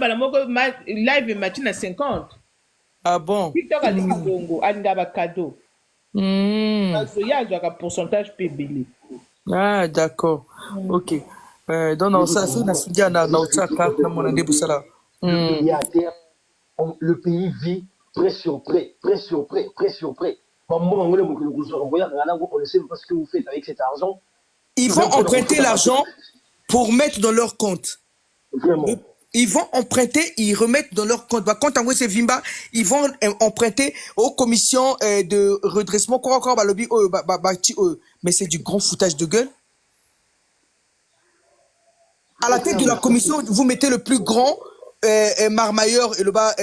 [SPEAKER 2] live et matine à 50.
[SPEAKER 4] Ah bon?
[SPEAKER 2] TikTok a dit Congo, a dit cadeau.
[SPEAKER 4] Hmm.
[SPEAKER 2] Il y a un pourcentage PBL.
[SPEAKER 4] Ah, d'accord. Ok. Donc, non, ça, c'est une assudia na autre carte, na mon année pour ça là.
[SPEAKER 5] Le pays à terre, le pays vit près sur près, près sur près, près sur près. On ne sait pas ce que vous faites avec cet argent.
[SPEAKER 4] Ils vont emprunter l'argent pour mettre dans leur compte.
[SPEAKER 5] Vraiment.
[SPEAKER 4] Ils vont emprunter, ils remettent dans leur compte. Bah, quand on voit ces Vimba, ils vont emprunter aux commissions de redressement. Mais c'est du grand foutage de gueule. À la tête de la commission, vous mettez le plus grand marmailleur et le bas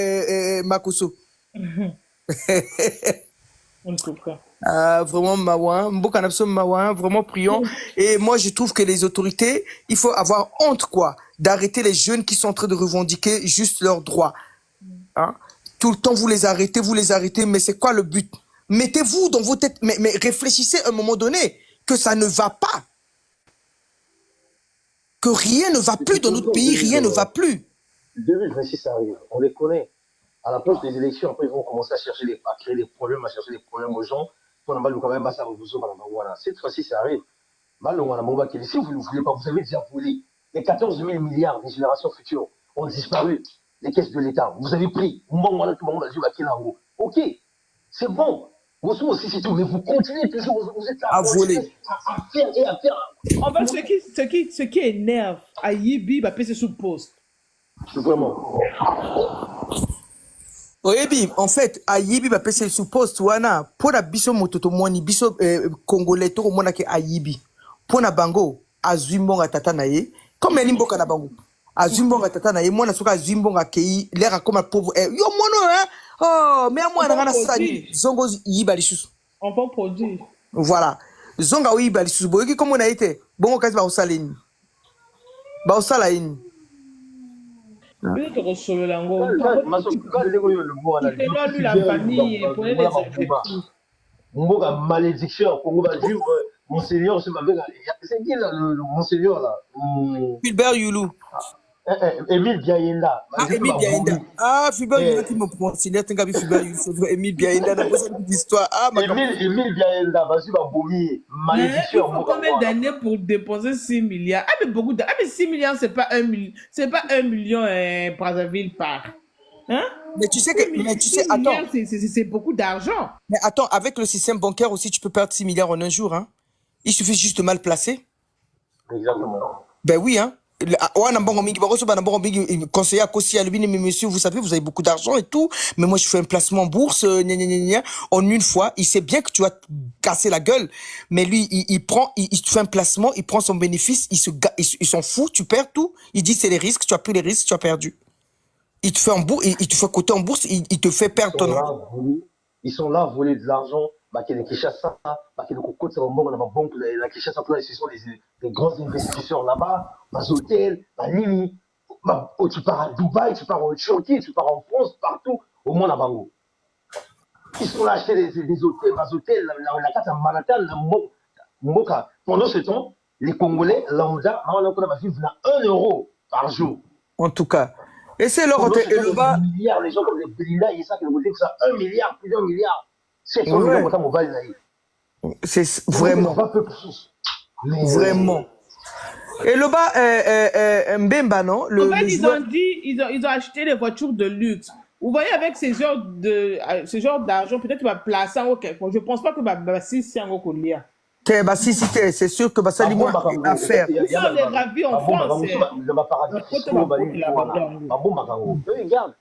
[SPEAKER 4] Makoso.
[SPEAKER 2] On ne peut pas.
[SPEAKER 4] Vraiment Mawan, Mbokanapso Mawan, vraiment prions. Et moi je trouve que les autorités, il faut avoir honte quoi, d'arrêter les jeunes qui sont en train de revendiquer juste leurs droits. Hein? Tout le temps vous les arrêtez, mais c'est quoi le but? Mettez-vous dans vos têtes, mais réfléchissez à un moment donné que ça ne va pas. Que rien ne va plus dans notre pays, rien ne va plus.
[SPEAKER 5] 2026, ça arrive, on les connaît. À l'approche des élections, après, ils vont commencer à créer des problèmes, à chercher des problèmes aux gens. Cette fois-ci, ça arrive. Si vous ne voulez pas, vous avez déjà volé. Les 14 000 milliards des générations futures ont disparu des caisses de l'État. Vous avez pris. Ok, c'est bon. Vous aussi, c'est tout. Mais vous continuez toujours. Vous êtes là
[SPEAKER 4] à voler.
[SPEAKER 5] À faire et à faire.
[SPEAKER 2] En fait, ce qui énerve à Yibi, bah, c'est sous poste.
[SPEAKER 5] Vraiment.
[SPEAKER 4] Oui, en fait, à Yibi, bah, c'est sous poste, wana, pour la biso mototo mwani, biso congolais, to mona ke a Yibi. Pour la bango, a Zwimbonga tata na ye, comme elle imboka na bango. A Zwimbonga tata na ye, mona soka Zwimbonga kei, l'air comme un pauvre, yo mono, hein, oh, mais à moi, on a sani, zongo yiba lissus.
[SPEAKER 2] On peut produire.
[SPEAKER 4] Voilà. Zonga yiba lissus, boyoki comme on a été, bon, kazi ba osaleni. Ba osalaini.
[SPEAKER 2] Peut-être recevoir l'ango.
[SPEAKER 5] Il
[SPEAKER 2] lui la famille, prenez les objectifs.
[SPEAKER 5] Mboka malédiction, Congo va vivre. Monseigneur, c'est qui le Monseigneur là?
[SPEAKER 4] Fulbert Youlou.
[SPEAKER 5] Émile Biaïenda.
[SPEAKER 4] Ah, Émile Biaïenda. Ah, Fulbert Youlou qui me considère, t'as vu Fulbert Youlou, Émile Biaïenda, n'a pas d'histoire. Ah,
[SPEAKER 5] Émile Biaïenda, vas-y, va vomir. Malédiction.
[SPEAKER 2] Il faut combien d'années pour déposer 6 milliards? Ah, mais beaucoup d'années. Ah, mais 6 milliards, c'est pas 1 million. C'est pas 1 million Brazzaville par. Hein?
[SPEAKER 4] Mais tu sais que, attends.
[SPEAKER 2] C'est beaucoup d'argent.
[SPEAKER 4] Mais attends, avec le système bancaire aussi, tu peux perdre 6 milliards en un jour, hein. Il suffit juste de mal placer.
[SPEAKER 5] Exactement.
[SPEAKER 4] Ben oui, hein. Conseiller à Kossi à lui, mais monsieur, vous savez, vous avez beaucoup d'argent et tout, mais moi je fais un placement en bourse, en une fois, il sait bien que tu vas te casser la gueule, mais lui, il te fait un placement, il prend son bénéfice, il s'en fout, tu perds tout, il dit c'est les risques, tu as pris les risques, tu as perdu. Il te fait en bourse, il te fait coter en bourse, il te fait perdre ton argent.
[SPEAKER 5] Ils sont là à voler de l'argent. Les Kinshasa, les Cocottes, la Kinshasa, ce sont les grands investisseurs là-bas, les hôtels, les Nini. Tu pars à Dubaï, tu pars en Turquie, tu pars en France, partout, au monde à Bango. Ils sont là à acheter des hôtels, la carte à Manhattan, Mboka. Pendant ce temps, les Congolais, lambda, on va vivre à 1 euro par jour.
[SPEAKER 4] En tout cas. Et c'est leur hôtel. Et le bas.
[SPEAKER 5] Les gens comme les Belinda, ils savent que ça 1 milliard, plusieurs milliards. C'est
[SPEAKER 4] vraiment. Vraiment. Et le bas, Mbemba, non?
[SPEAKER 2] En fait, ils ont acheté des voitures de luxe. Vous voyez, avec ce genre d'argent, peut-être tu vas placer en quelque chose. Je ne pense pas que si c'est un collier.
[SPEAKER 4] C'est sûr que ça lui à faire.
[SPEAKER 2] Ils sont des ravis en France.
[SPEAKER 5] Regarde.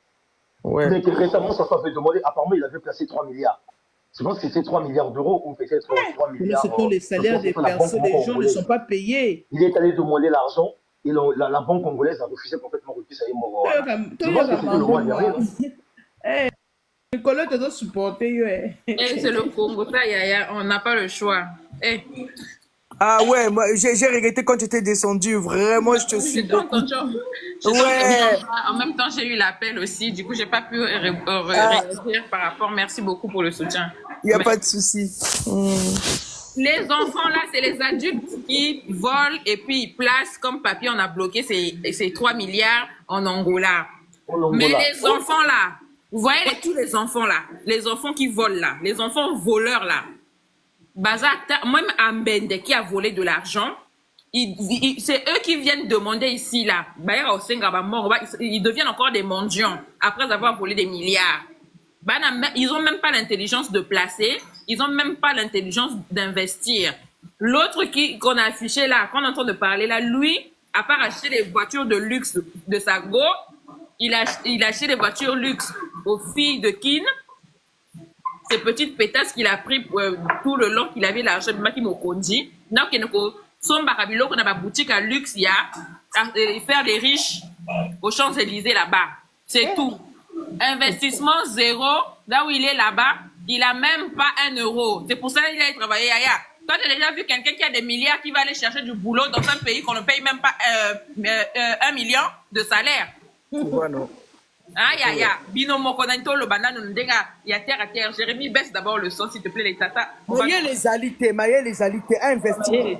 [SPEAKER 5] Mais récemment, ça s'est fait demander. Apparemment, il avait placé 3 milliards. Je pense que c'était 3 milliards d'euros ou peut-être 3 milliards.
[SPEAKER 2] Ce sont les salaires des personnes, les gens ne sont pas payés.
[SPEAKER 5] Il est allé demander l'argent et la banque congolaise a refusé complètement. Ça y est,
[SPEAKER 2] Nicolas te doit supporter, ouais.
[SPEAKER 3] Eh, c'est le Congo, ça, on n'a pas le choix. Eh,
[SPEAKER 4] Ah ouais, moi j'ai regretté quand tu étais descendu. Vraiment, je te suis
[SPEAKER 3] j'étais
[SPEAKER 4] beaucoup.
[SPEAKER 3] entendu.
[SPEAKER 4] Ouais.
[SPEAKER 3] En même temps, j'ai eu l'appel aussi. Du coup, j'ai pas pu réagir par rapport. Merci beaucoup pour le soutien.
[SPEAKER 4] Il n'y a
[SPEAKER 3] Mais
[SPEAKER 4] pas de souci.
[SPEAKER 3] les enfants, là, c'est les adultes qui volent et puis ils placent comme papier. On a bloqué ces 3 milliards en Angola. Mais les enfants, là, vous voyez tous les enfants, là, les enfants qui volent, là, les enfants voleurs, là. Bazata, même Ambende qui a volé de l'argent, c'est eux qui viennent demander ici, là. Ils deviennent encore des mendiants après avoir volé des milliards. Ils n'ont même pas l'intelligence de placer, ils n'ont même pas l'intelligence d'investir. L'autre qu'on a affiché là, qu'on est en train de parler là, lui, à part acheter des voitures de luxe de sa go, il a acheté des voitures luxe aux filles de Kin. Ces petites pétasses qu'il a pris tout le long qu'il avait l'argent de Maki Mokondi. Donc, il y a son barabilo qu'on a ma boutique à luxe, il y a faire des riches aux Champs-Élysées là-bas. C'est tout. Investissement zéro. Là où il est là-bas, il a même pas 1 euro. C'est pour ça qu'il a travaillé. Toi, tu as déjà vu quelqu'un qui a des milliards qui va aller chercher du boulot dans un pays qu'on ne paye même pas 1 million de salaire.
[SPEAKER 4] Voilà.
[SPEAKER 3] Binomo konanto le banane ndenga ya terre à terre. Jérémy, baisse d'abord le son s'il te plaît les tata.
[SPEAKER 4] Maillez les alités, investir.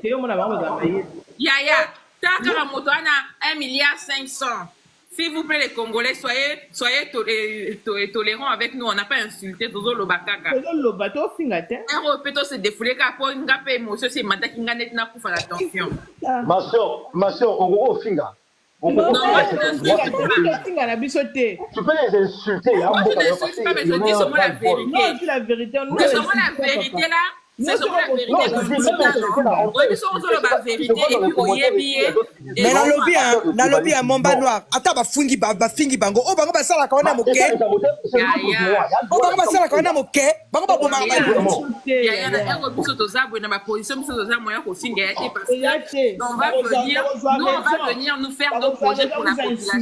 [SPEAKER 3] Takara moto ana 1,5 milliard. S'il vous plaît les Congolais, soyez tolérants avec nous. On n'a pas insulté Dozo Lobakaka.
[SPEAKER 2] Le bateau fingate.
[SPEAKER 3] Un repéto se défoulé car pour une gape émotion c'est maintenant qu'il n'a net n'a pour faire attention.
[SPEAKER 5] Ma soeur, au finga.
[SPEAKER 3] Non, moi je n'insulte pas.
[SPEAKER 5] Tu peux les insulter.
[SPEAKER 3] Moi je n'insulte pas mais je dis seulement la vérité.
[SPEAKER 2] Non, c'est la vérité.
[SPEAKER 3] C'est seulement la vérité là. C'est seulement la vérité. Oui, sont la vérité et puis au yebiye.
[SPEAKER 4] Mais dans le lobby, Momba Noir. Attends, bafingi bango. Oh, bango basala kawana moke. Oh, bango basala kawana moke. Bango ba boma ba.
[SPEAKER 3] Yaya na ego biso tozabwe na ma position biso tozabwe moya ko finga yate parce que on va venir nous faire d'autres projets pour la population.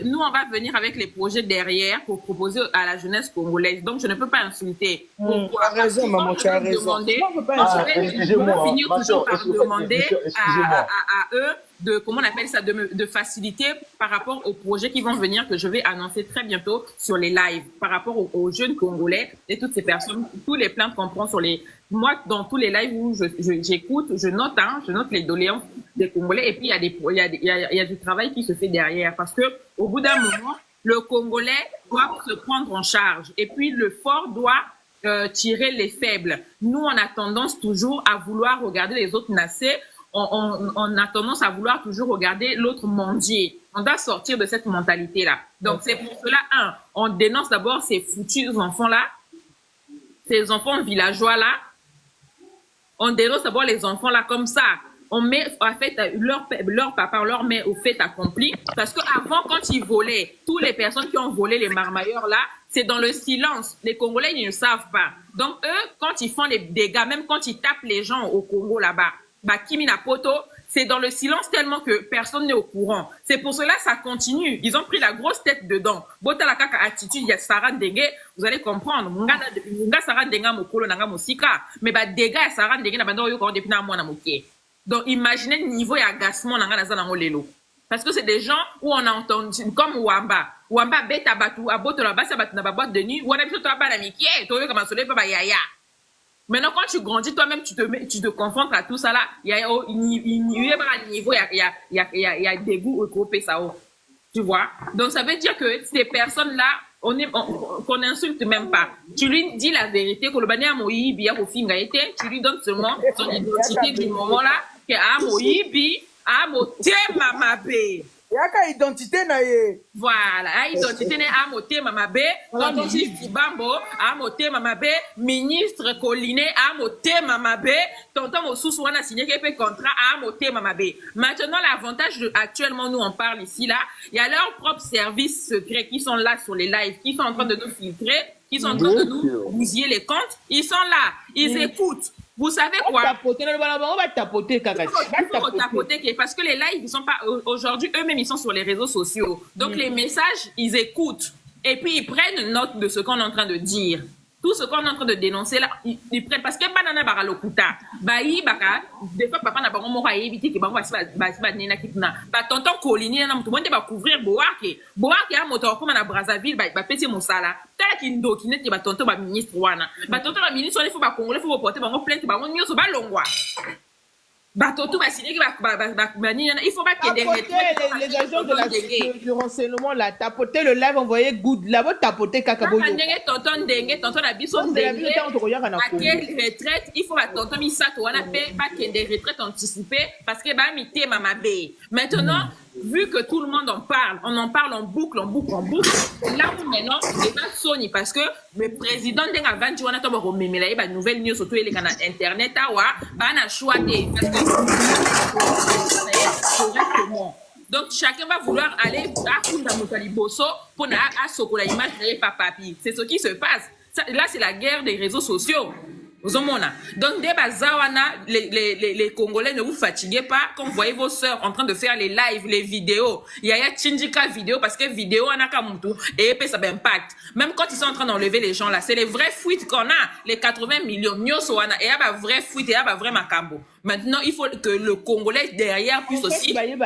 [SPEAKER 3] Nous on va venir avec les projets derrière pour proposer à la jeunesse congolaise. Donc je ne peux pas insulter.
[SPEAKER 4] Tu as raison, maman, tu as raison.
[SPEAKER 3] Je vais finir toujours par demander à eux de, comment on appelle ça, de faciliter par rapport aux projets qui vont venir, que je vais annoncer très bientôt sur les lives, par rapport aux jeunes Congolais et toutes ces personnes, tous les plaintes qu'on prend sur les... Moi, dans tous les lives où j'écoute, je note les doléances des Congolais et puis il y a du travail qui se fait derrière parce que au bout d'un moment, le Congolais doit se prendre en charge et puis le fort doit tirer les faibles. Nous, on a tendance toujours à vouloir regarder les autres nacer. On a tendance à vouloir toujours regarder l'autre mendier. On doit sortir de cette mentalité-là. Donc, c'est pour cela, on dénonce d'abord ces foutus enfants-là, ces enfants villageois-là. On dénonce d'abord les enfants-là comme ça. On met, en fait, leur papa, on leur met au fait accompli. Parce qu'avant, quand ils volaient, toutes les personnes qui ont volé les marmailleurs-là, c'est dans le silence. Les Congolais, ils ne savent pas. Donc, eux, quand ils font les dégâts, même quand ils tapent les gens au Congo là-bas, Kimina Poto, c'est dans le silence tellement que personne n'est au courant. C'est pour cela que ça continue. Ils ont pris la grosse tête dedans. Bota la kaka attitude, il y a Sarah Dengue, vous allez comprendre. Nga Sarah Dengue mokolo nanga mosika, mais dégâts Sarah Dengue na bando yo ko depuis na mwana moké. Donc imaginez le niveau d'agacement nanga na zango lelo. Parce que c'est des gens où on a entendu comme Wamba. Wamba beta batu aboto la basa batu na ba boîte de nuit, ou on a plutôt toi ba na mikie, toi yo comme soleil pa ba yaya. Maintenant, quand tu grandis, toi-même, tu te confrontes à tout ça là. Il y a un niveau, il y a des goûts au groupe ça. Tu vois? Donc, ça veut dire que ces personnes-là, qu'on insulte même pas. Tu lui dis la vérité, que le bani a moïbi, tu lui donnes seulement son identité du moment là, que a moïbi, a moté mamabé.
[SPEAKER 4] Yaka identité na ye.
[SPEAKER 3] Voilà, identité na amoté mamabe, tonton Tibambo, amoté mamabe, ministre Colliné, amoté mamabe, tonton Mosusu wana signé quelques contrats, amoté mamabe. Maintenant, l'avantage actuellement, nous on parle ici là, il y a leurs propres services secrets qui sont là sur les lives, qui sont en train de nous filtrer, qui sont en train de nous bousiller les comptes, ils sont là, ils écoutent. Vous savez quoi?
[SPEAKER 2] On va tapoter, kaka.
[SPEAKER 3] Il faut tapoter, parce que les lives, ils sont pas aujourd'hui, eux-mêmes, ils sont sur les réseaux sociaux. Donc les messages, ils écoutent. Et puis ils prennent note de ce qu'on est en train de dire. Tout ce qu'on est en train de dénoncer là, ils prennent parce que banana bara lokuta. Bayi baka, des fois papa n'a pas vraiment évité que bango ba nena kitna. Ba tonton Colini na mutu monde ba couvrir Boake. Boake a moto comme na Brazzaville ba petit mosala. Tala kindo kinet ba tonton ba ministre wana. Ba tonton ba ministre il faut ba congolais faut porter bango plainte bango nyoso ba longwa. Batoto va signer il faut pas qu'il y ait
[SPEAKER 2] des les agents du renseignement là, tapoter le live, envoyer good là, tapoter kakaboyo.
[SPEAKER 3] Tonton la biso à quelle retraite il faut la tonton misato on a pas qu'il y ait des retraites anticipées parce que bah mité mama bé. Maintenant vu que tout le monde en parle, on en parle en boucle. Là où maintenant, c'est pas Sony parce que le président d'un avant tu vois na tombe rememela ba nouvelle news surtout les canaux internet awa ba na choisir parce que correctement. Donc chacun va vouloir aller à Kunda Mutali Bosso pour na à sokola image de papapi. C'est ce qui se passe. Là c'est la guerre des réseaux sociaux. Donc, des bazawana, les Congolais, ne vous fatiguez pas quand vous voyez vos sœurs en train de faire les lives, les vidéos. Il y a Tchindika vidéo parce que vidéo en a kamutu et puis ça impact. Même quand ils sont en train d'enlever les gens là, c'est les vraies fuites qu'on a, les 80 millions. Nyosoana, et il y a des vraies fuites et il y a des vrais macambo. Maintenant, il faut que le Congolais derrière puisse aussi. Derrière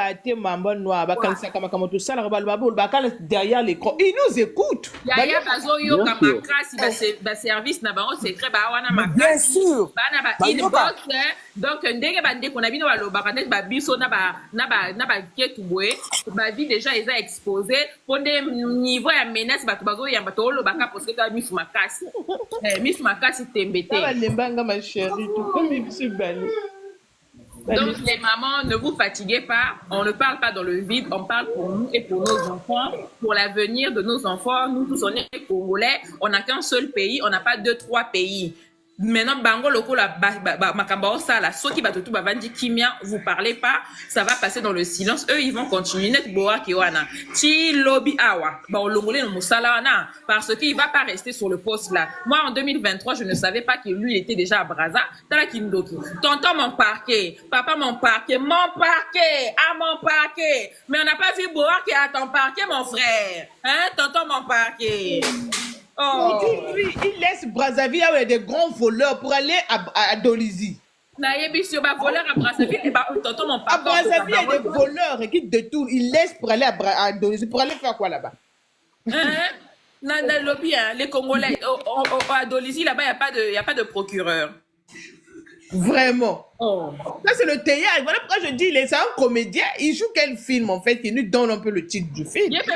[SPEAKER 2] l'écran, ils nous écoutent.
[SPEAKER 3] Il y a Bazoyo, Kamakras, service, Nabaron, secret, Bawana,
[SPEAKER 4] bien sûr.
[SPEAKER 3] Inbox, donc, ndenge bande qu'on a vu dans le baranet, biso, naba ketoué, ba vie déjà, ils ont exposé, pour des niveaux à menace, bazo, yambato, le baka, parce que tu as mis sur ma casse. Mis sur ma casse, c'est embêté.
[SPEAKER 2] Ma chérie, tout comme il se balait.
[SPEAKER 3] Donc, les mamans, ne vous fatiguez pas. On ne parle pas dans le vide. On parle pour nous et pour nos enfants, pour l'avenir de nos enfants. Nous tous, on est Congolais. On n'a qu'un seul pays. On n'a pas 2-3 pays. Maintenant, bango loko la makamba sala, ceux qui battent tout bavandi kimia, vous parlez pas, ça va passer dans le silence. Eux, ils vont continuer net boa kiwana. Ti lobby awa, ba olongole no musala wana, parce qu'il va pas rester sur le poste là. Moi, en 2023, je ne savais pas que lui était déjà à Brazza. Tala kindoki. Tonton mon parquet, papa mon parquet, à mon parquet. Mais on n'a pas vu boa qui est à ton parquet, mon frère. Hein, tonton mon parquet.
[SPEAKER 2] Oh. Lui, il laisse Brazzaville où il y a des grands voleurs pour aller à Dolisie.
[SPEAKER 3] À Brazzaville, il y
[SPEAKER 2] a des voleurs qui détournent. Il laisse pour aller à Dolisie. Pour aller faire quoi là-bas?
[SPEAKER 3] Les Congolais, à Dolisie, là-bas, il n'y a pas de procureur.
[SPEAKER 2] Vraiment. Oh. Ça, c'est le théâtre. Voilà pourquoi je dis, c'est un comédien. Il joue quel film, en fait, qui nous donne un peu le titre du film.
[SPEAKER 3] Donc,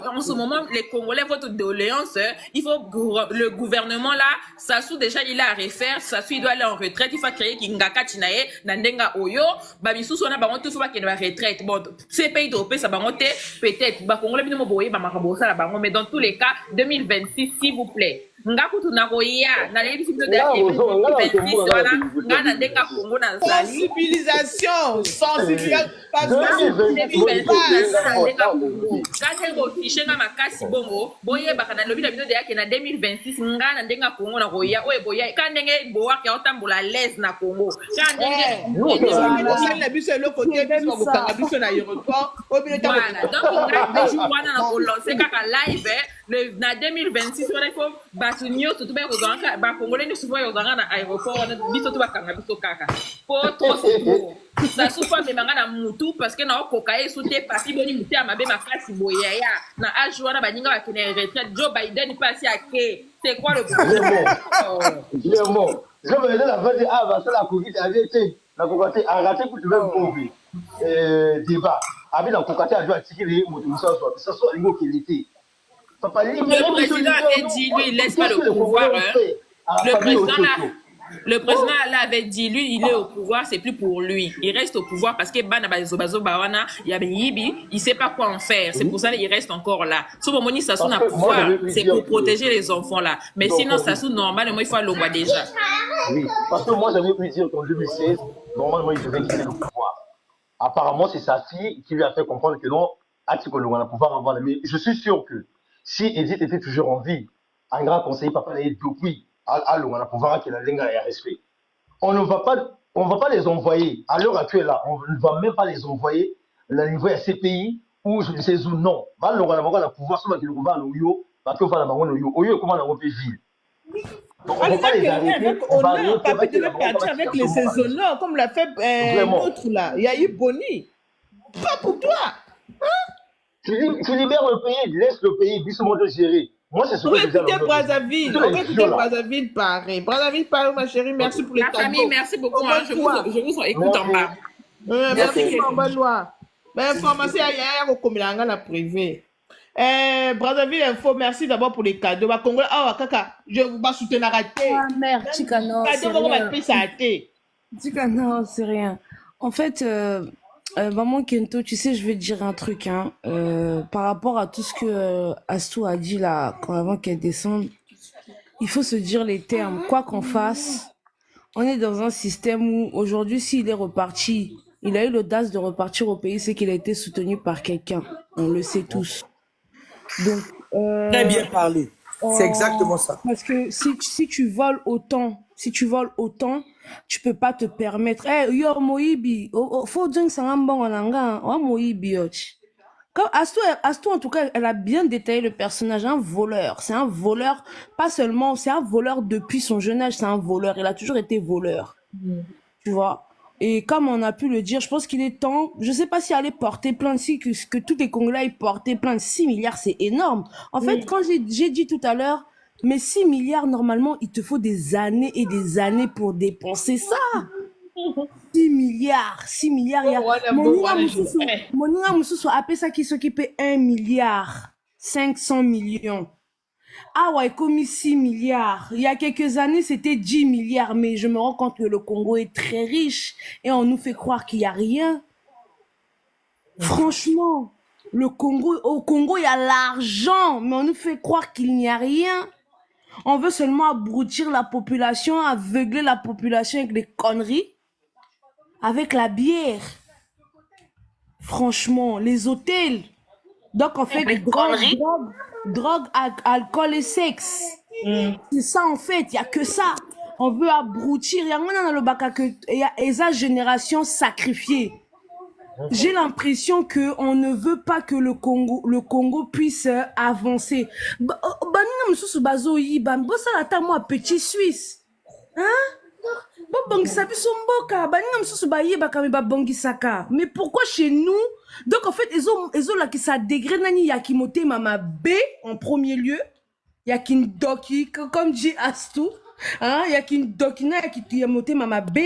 [SPEAKER 3] en ce moment, les Congolais, votre doléance, il faut le gouvernement, là, Sassou, déjà, il a à refaire. Sassou, il doit aller en retraite. Il faut créer Kingaka Chinae, Nandenga Oyo. Babissou, on a baron, tout, il faut pas qu'il y ait une retraite. Bon, ces pays d'Europe, ça va monter, peut-être. Congolais, mais dans tous les cas, 2026, s'il vous plaît. Ngakutu na roya na lebi sibiso de
[SPEAKER 2] sensibilisation
[SPEAKER 3] makasi bongo boye baka na lobi na bino de yake na 2026 nga na ndenga Congo na roya oye boya ka ndenge boa ke otambola les na Congo ka ndenge
[SPEAKER 2] na biso le côté biso ko kanga biso na aéroport o bino ta
[SPEAKER 3] donc nga jour wana na ko lancer kaka live le na 2026 on il faut batu nyonso to ba ko zanga ba Congolais ni souvent yo zanga na aéroport wana biso to bakanga biso kaka po trop c'est beau ça souffre mais manga na mutu parce que na okokaye souté papi boni muté amabe makasi boya ya na age wana baninga ba kene retraite Joe Biden passe à quai c'est quoi le problème
[SPEAKER 5] bon je me donne la fin de ah va ça la covid avait été la kokate a raté pour même bomber débat abi na kokate a dû attirer mutu ça soit ngo qui était.
[SPEAKER 3] Le président avait dit, lui, il laisse pas le pouvoir. Le président là avait dit, lui, il est au pouvoir, c'est plus pour lui. Il reste au pouvoir parce que il sait pas quoi en faire. C'est pour ça qu'il reste encore là. Sauf que Sassou n'a pouvoir, c'est pour protéger les enfants là. Mais sinon, Sassou, normalement, il faut le voir déjà.
[SPEAKER 5] Oui, parce que moi, j'avais pu dire qu'en 2016, normalement, il devait quitter le pouvoir. Apparemment, c'est sa fille qui lui a fait comprendre que non, Atiko Longo a pouvoir avoir. Mais je suis sûr que si Edith était toujours en vie, un grand conseiller, papa l'a dit depuis. Allô, on a pouvoir qu'il a respect. On va pas les envoyer. À l'heure actuelle, là, on ne va même pas les envoyer au niveau de ces pays où je ne sais où non. On a pouvoir sur le gouvernement, parce qu'on va la banque, comment on peut vivre. Donc, on ne va pas les arrêter.
[SPEAKER 2] Avec
[SPEAKER 5] On va
[SPEAKER 2] honneur,
[SPEAKER 5] arrêter
[SPEAKER 2] Papi devait
[SPEAKER 5] la
[SPEAKER 2] partir avec les saisonneurs, comme l'a fait
[SPEAKER 5] Vraiment.
[SPEAKER 2] l'autre là. Il y a eu Bonnie. Pas pour toi.
[SPEAKER 5] Tu libères le pays, laisse le pays, bis monde gérer. Moi, c'est ce
[SPEAKER 2] On
[SPEAKER 5] que
[SPEAKER 2] va
[SPEAKER 5] je dis.
[SPEAKER 2] écouter Brazzaville. On va écouter Brazzaville pareil. Brazzaville pareil, ma chérie. Merci pour les
[SPEAKER 3] La
[SPEAKER 2] cadeaux.
[SPEAKER 3] famille, merci beaucoup.
[SPEAKER 2] Au
[SPEAKER 3] Hein.
[SPEAKER 2] revoir.
[SPEAKER 3] Je vous écoute en bas.
[SPEAKER 2] Merci pour la loi. Mais information, il y a un communanga la privé. Brazzaville Info, merci d'abord pour les cadeaux. Bah, Congolais, ah, kaka, je vous bats soutenir à rater.
[SPEAKER 6] Ah merde, Tika, non, c'est
[SPEAKER 2] Cadeau, on va
[SPEAKER 6] rien.
[SPEAKER 2] payer ça à thé.
[SPEAKER 6] Tika, non, c'est rien. En fait, maman Kento, tu sais, je vais te dire un truc, hein. Par rapport à tout ce que Astou a dit là, avant qu'elle descende, il faut se dire les termes. Quoi qu'on fasse, on est dans un système où aujourd'hui, s'il est reparti, il a eu l'audace de repartir au pays, c'est qu'il a été soutenu par quelqu'un. On le sait tous. Donc,
[SPEAKER 4] Très bien parlé. C'est exactement ça.
[SPEAKER 6] parce que si tu voles autant, tu peux pas te permettre. Yo Moïbi, faut dire que c'est un bon en oh Moïbi. Comme Astou, en tout cas, elle a bien détaillé le personnage, un voleur. C'est un voleur, pas seulement, c'est un voleur depuis son jeune âge, c'est un voleur. Il a toujours été voleur. Tu vois. Et comme on a pu le dire, je pense qu'il est temps, je sais pas si aller porter plainte, si que tous les Congolais aillent porter plainte, 6 milliards, c'est énorme. En fait, quand j'ai dit tout à l'heure, mais 6 milliards, normalement, il te faut des années et des années pour dépenser ça. 6 milliards, il y a... Moninga Moussou appelé ça qui s'occupe 1 milliard, 500 millions. Ah ouais, commis 6 milliards. Il y a quelques années, c'était 10 milliards, mais je me rends compte que le Congo est très riche et on nous fait croire qu'il n'y a rien. Franchement, au Congo, il y a l'argent, mais on nous fait croire qu'il n'y a rien. On veut seulement abrutir la population, aveugler la population avec des conneries, avec la bière. Franchement, les hôtels. Donc, on fait des drogue, alcool et sexe. C'est ça, en fait. Il n'y a que ça. On veut abrutir. Il y a un dans le bac il y a esa génération sacrifiée. J'ai l'impression que on ne veut pas que le Congo puisse avancer. Banina msusu bazoyi ban bosala ta moi petit Suisse. Hein? Bongisa biso mboka banina msusu bayebaka me babongisaka. Mais pourquoi chez nous? Donc en fait ezo la qui ça degré nani yakimote mama B en premier lieu. Yakindoki comme dit Astou. Hein? Yakindoki na yakimote mama B.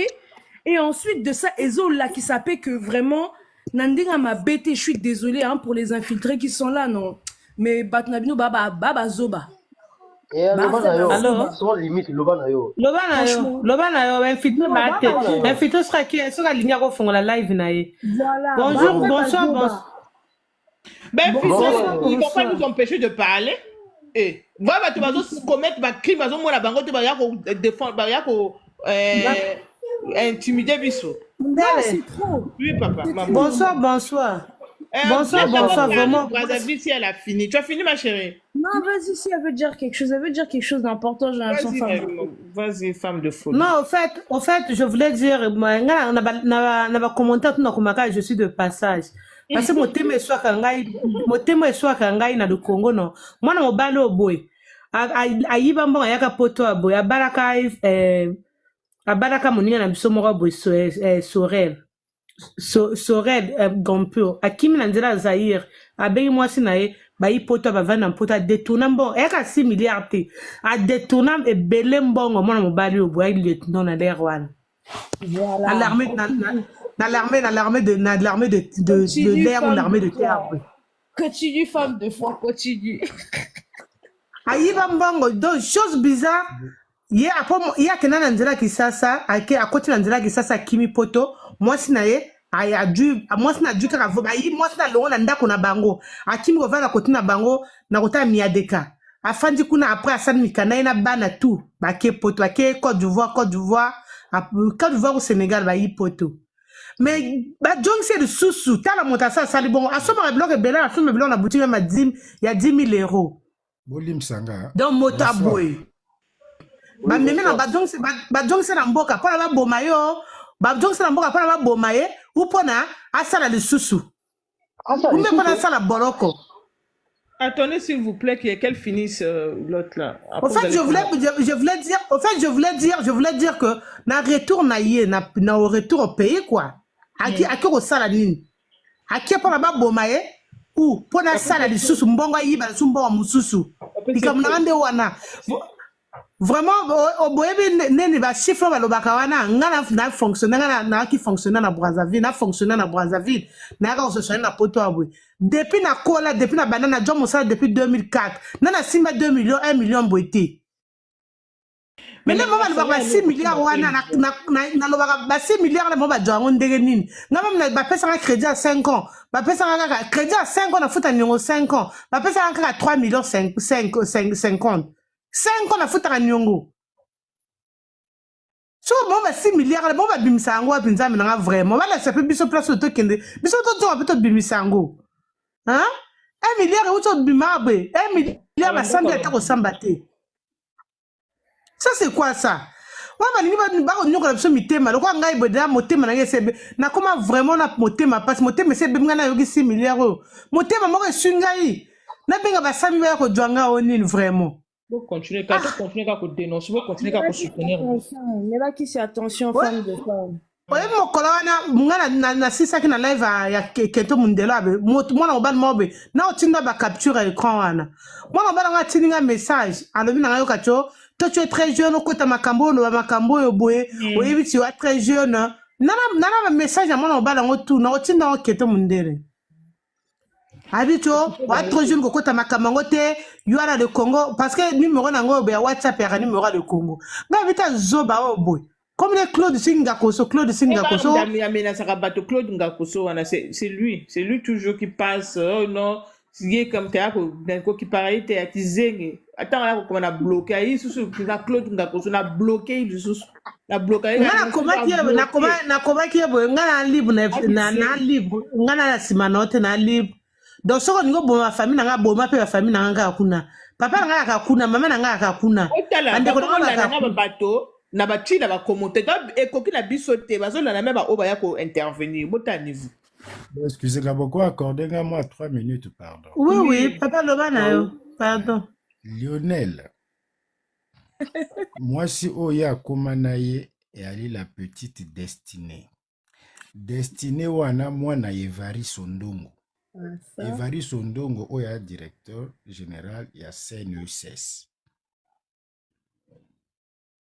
[SPEAKER 6] Et ensuite de ça, Ezo là qui s'appelle que vraiment, Nandinga m'a bêté, je suis désolée hein, pour les infiltrés qui sont là, non. Mais Batnabino Baba Zoba.
[SPEAKER 1] Alors,
[SPEAKER 5] Sans limite, Lobanayo.
[SPEAKER 1] Lobanayo, infiltré sera qui est sur la ligne à fond la live naïe.
[SPEAKER 6] Voilà.
[SPEAKER 1] Bonjour, bonsoir.
[SPEAKER 2] Ben, ils ne vont pas nous empêcher de parler. Et voilà, tu vas commettre un crime, moi la banque, tu vas défendre, intimider Bissou.
[SPEAKER 6] C'est trop.
[SPEAKER 2] Oui, papa. Maman.
[SPEAKER 1] Bonsoir. Bonsoir, vraiment.
[SPEAKER 2] Brazzaville, si elle a fini. Tu as fini, ma chérie?
[SPEAKER 6] Non, vas-y, si elle veut dire quelque chose d'important, j'ai l'impression.
[SPEAKER 2] Vas-y, femme de folie.
[SPEAKER 1] Non, au fait, je voulais dire, on a commenté tout notre je suis de passage. Parce que mon thème est soit kangai na du Congo, non. Moi, na mobile au boy. Aïba mbongo yaka poto a boy. Abaraka moninga na biso moko boy Sorel Gompur akimi na nzela Zaire abengi mwasi na ye bayi poto bavanda poto a détourna mbongo eka 6 milliards te a détourna ebele mbongo mwana mobali obo ya lieutenant na l'air wana
[SPEAKER 6] Voilà.
[SPEAKER 1] na l'armée de l'air ou l'armée de terre.
[SPEAKER 6] Continue, femme de foi, continue.
[SPEAKER 1] Ayiba mbongo donc chose bizarre. Il y a quelqu'un dans nzela kisasa à côté dans nzela kisasa kimi poto moi sinaye aya dû moi sina dû kaka voba moi sina longo na ndako na bango akimi ko vana côté na bango na kota miadeka afandi kuna après asani mikana na bana tout ba ke poto ke Côte d'Ivoire au Sénégal ba yi poto mais ba donc c'est de sous ta la montasa sali bon asoma bloc e bela asoma bloc na boutique ma 10 il y a 10 000 euros
[SPEAKER 7] Bolim Sanga.
[SPEAKER 1] donc motaboy ba meme na ba jong se na mboka pona ba boma yo ba jong se na mboka pona ba boma ye ou pona asala lisusu
[SPEAKER 5] Ah, ça,
[SPEAKER 1] ou
[SPEAKER 5] les
[SPEAKER 1] même pona
[SPEAKER 5] sous,
[SPEAKER 1] asala boroko.
[SPEAKER 2] Attendez, s'il vous plaît, qu'elle finisse l'autre là.
[SPEAKER 1] Au
[SPEAKER 2] Après, vous
[SPEAKER 1] fait,
[SPEAKER 2] allez
[SPEAKER 1] je voulais dire, je voulais dire que na retour na ye, na au retour au pays quoi. Aki au sala nini. Aki pona ba boma ye ou pona sala lisusu mbongo yiba mbongo mususu. Bikam na ngande wana. Vraiment boyebi neni ba chiffre ba lobaka wana ngana na fonctionner na ki fonctionner na Brazzaville, na fonctionner na Brazzaville. Na ka se soigner na poto abwe. Depuis na kola, depuis na banana John Moussa depuis 2004. Nana simba 2 millions, 1 million boité. Mais les moments ba 6 milliards wana na lobaka ba 6 milliards na ba jango ndenge nini. Ngama na ba pesa un crédit à 5 ans. Ba pesa un crédit à 5 ans na futa nyongo 5 ans. Ba pesa un 3 millions 50. 5 ans na futa nyongo. So bon ba 6 milliards bon ba bimisango apinza mina vraiment. Wala ça peut biso place to kende. Biso to to peut bimisango. Hein? 1 milliard et autre bimabe. 1 milliard la samedi à ta sambate. Ça c'est quoi ça? Wa ni ba ko nyoko biso mitema. Lo ko ngai boda motema na yesebe. Na comment vraiment na motema parce motema sebe ngana yogi 6 milliards. Motema moko sungai. Na benga ba sami ba ko jwanga onini vraiment.
[SPEAKER 2] Vous continuez qu'à dénoncer, vous continuez qu'à soutenir.
[SPEAKER 6] Mais là, qui c'est attention,
[SPEAKER 1] Ouais.
[SPEAKER 6] femme de femme.
[SPEAKER 1] Oye mokolo wana ngana na sisaki na live ya Keto Mundela be mwana obana mobe na otinda ba capture écran wana mwana obana nga tininga message alobi na yoka cho to tu es très jeune okota makambo lo makambo yo boye oyebi tu es très jeune nana ba message ya mwana obana ngotu na otinda o Keto Mundele habito wa très jeune kokota makambo ngote yuara de Congo parce que numéro na ngo be ya WhatsApp ya numéro de Congo nga vita zoba o boye. Comme les Claude Singakoso,
[SPEAKER 2] Claude Ngakoso, c'est lui toujours qui passe, oh non, c'est comme qui paraît, qui zègue. Attends, là, on a bloqué, il a Claude Ngakoso, on a bloqué, il a bloqué.
[SPEAKER 1] Na koma ki ebo ngana libre na libre ngana la simanote na libre. Donc soko ningo boma famille nga boma pe famille nga kuna. Papa nga akakuna, mama nga akakuna.
[SPEAKER 2] Ande ko nga bato. Na bati na ba commenter et koki na bisoté bazo na même ba obaya ko intervenir botani vous.
[SPEAKER 7] Excusez-moi, beaucoup accordez-moi 3 minutes, pardon.
[SPEAKER 1] Oui, papa Lobana yo, pardon.
[SPEAKER 7] Lionel, moi si Oya Komanaye et Ali la petite destinée. Destinée wana mwana Evari Sondongo. Evari Sondongo Oya directeur général ya CNUSS.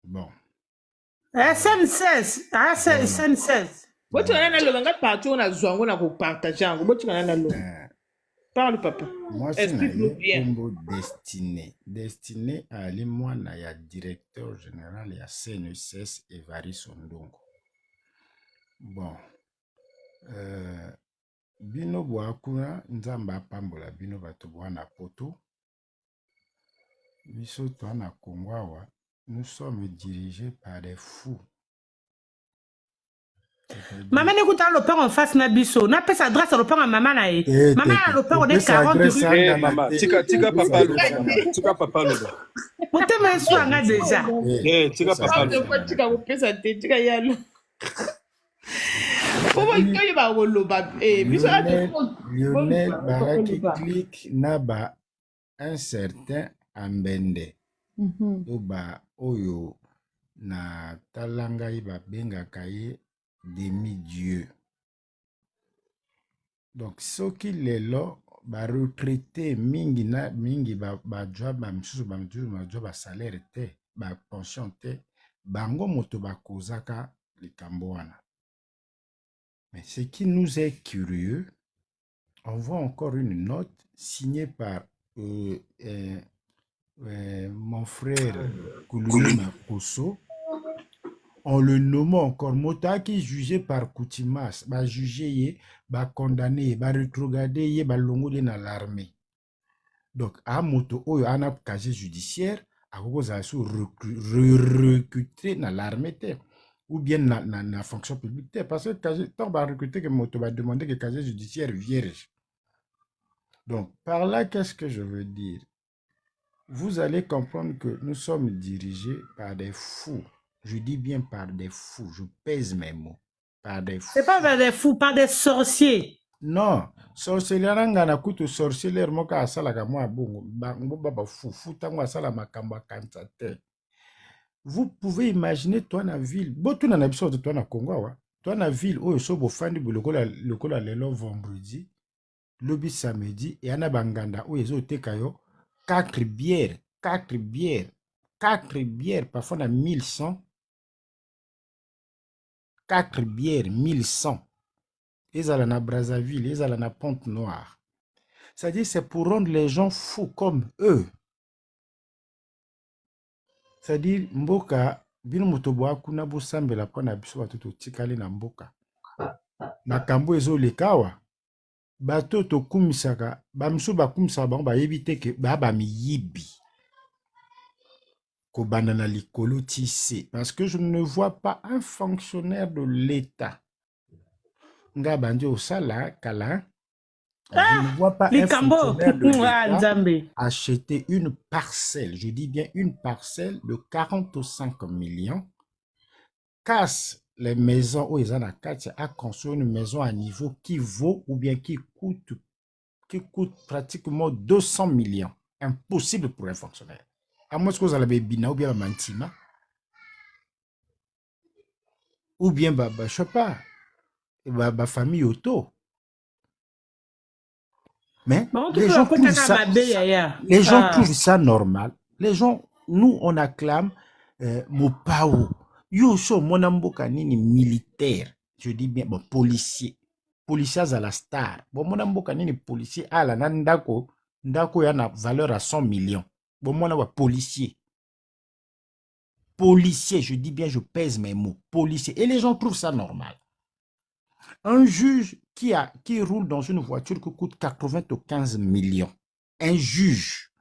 [SPEAKER 7] Bon.
[SPEAKER 1] SN16, SN16.
[SPEAKER 2] Boti kana na longa partout na zwango na ko partager ngo boti kana na longa. Parle papa.
[SPEAKER 7] Moi c'est na combo destiné. Destiné à Ali mwana ya directeur général ya CNUSS Evari Sondongo. Bon. Bino Boakuna nzamba pambola bino bato bwana poto. Biso toana Kongwawa. Nous sommes dirigés par des fous.
[SPEAKER 1] Maman écoute le père en face na biso. Na pesa adresse le père à maman na e. Maman le père on est 40 rue.
[SPEAKER 8] Maman, tika papa lo. Tika papa lo.
[SPEAKER 1] Pote men so nga déjà.
[SPEAKER 8] Tika papa lo.
[SPEAKER 2] Tika ko pesa te tika yalo. Comment il va woloba biso
[SPEAKER 7] Lionel Baraki clique naba un certain Ambende. Oba oyo na talanga iba benga kaye demi-dieu. Donc ce qui est là ba retraité mingi ba job ba msusu ba job ba salaire te ba pension te bango moto ba kozaka likambo wana. Mais ce qui nous est curieux, on voit encore une note signée par mon frère Koulouma Koso, on le nomme encore Mota qui est jugé par Koutimas, va juger, va condamner, va rétrograder, va longo dans l'armée. Donc, à Moto, il y a un casier judiciaire, à cause de recruter dans l'armée, ou bien dans la fonction publique, parce que quand on va recruter, que Moto va demander que le casier judiciaire vierge. Donc, par là, qu'est-ce que je veux dire? vous allez comprendre que nous sommes dirigés par des fous. Je dis bien par des fous. Je pèse mes mots. Par des
[SPEAKER 1] C'est pas
[SPEAKER 7] fous.
[SPEAKER 1] vers des fous, par des sorciers.
[SPEAKER 7] Non, sorcellerie ngana kutu sorcellerie moka asala ka mwa bongo bango baba fou tango asala makambo akanta te. Vous pouvez imaginer toi na ville, botu na biso toi na Congo wa, toi na ville oyo so bofandi lokola lelo vendredi, lobi samedi et ana banganda oyo ezoteka yo 4 bières, 4 bières parfois na 1100, 4 bières 1100. Ezala na Brazzaville, ezala na Pointe-Noire. C'est-à-dire c'est pour rendre les gens fous comme eux. C'est-à-dire mboka bino motobo akuna bo sambela pona biso batuto tikali na mboka. Makambo ezolekawa. Bato to kumisaka, bamso bakumisaka bango bayebi te ke ba miyibi. Ko banana likolo tissé parce que je ne vois pas un fonctionnaire de l'État. Nga bandi osala kala. Je ne vois pas un fonctionnaire de l'État acheter une parcelle, je dis bien une parcelle de 45 millions, casse les maisons où ils en ont à construire une maison à niveau qui vaut ou bien qui coûte pratiquement 200 millions. Impossible pour un fonctionnaire. À moins que vous avez bina ou bien mantima. Ou bien, je sais pas, famille auto. Mais
[SPEAKER 1] Bon,
[SPEAKER 7] les gens trouvent ça normal. Les gens, nous, on acclame Mopao. Yo so monamboka nini militaire. Je dis bien, bon, policier. Policiers à la star. Bon, monamboka nini policier. Ah, la ndako yana valeur à 100 millions. Bon, monamboka policier. Policier, je dis bien, je pèse mes mots. Policier. Et les gens trouvent ça normal. Un juge qui roule dans une voiture qui coûte 95 millions. Un juge.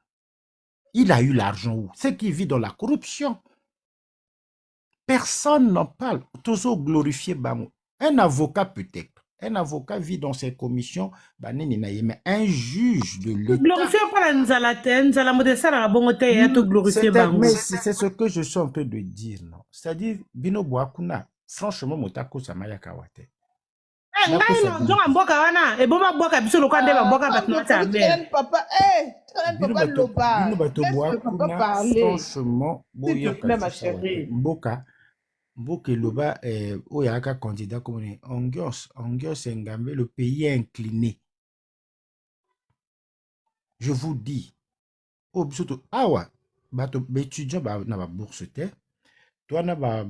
[SPEAKER 7] Il a eu l'argent où? C'est qui vit dans la corruption. Personne n'en parle. Toujours glorifié Bango. Un avocat peut-être. Un avocat vit dans ses commissions. Mais un juge de l'État.
[SPEAKER 1] Glorifié par la Nzala modesta la bongote et tout glorifié Bango.
[SPEAKER 7] Mais c'est ce que je suis en train de dire. C'est-à-dire, Bino Boakuna, franchement, Motako Samaya Kawate.
[SPEAKER 2] Papa,
[SPEAKER 7] franchement, Mboka Loba Oyaka candidat comme Angios Ngambe, le pays est incliné. Je vous dis, awa, étudiant na ba bourse te, toi na ba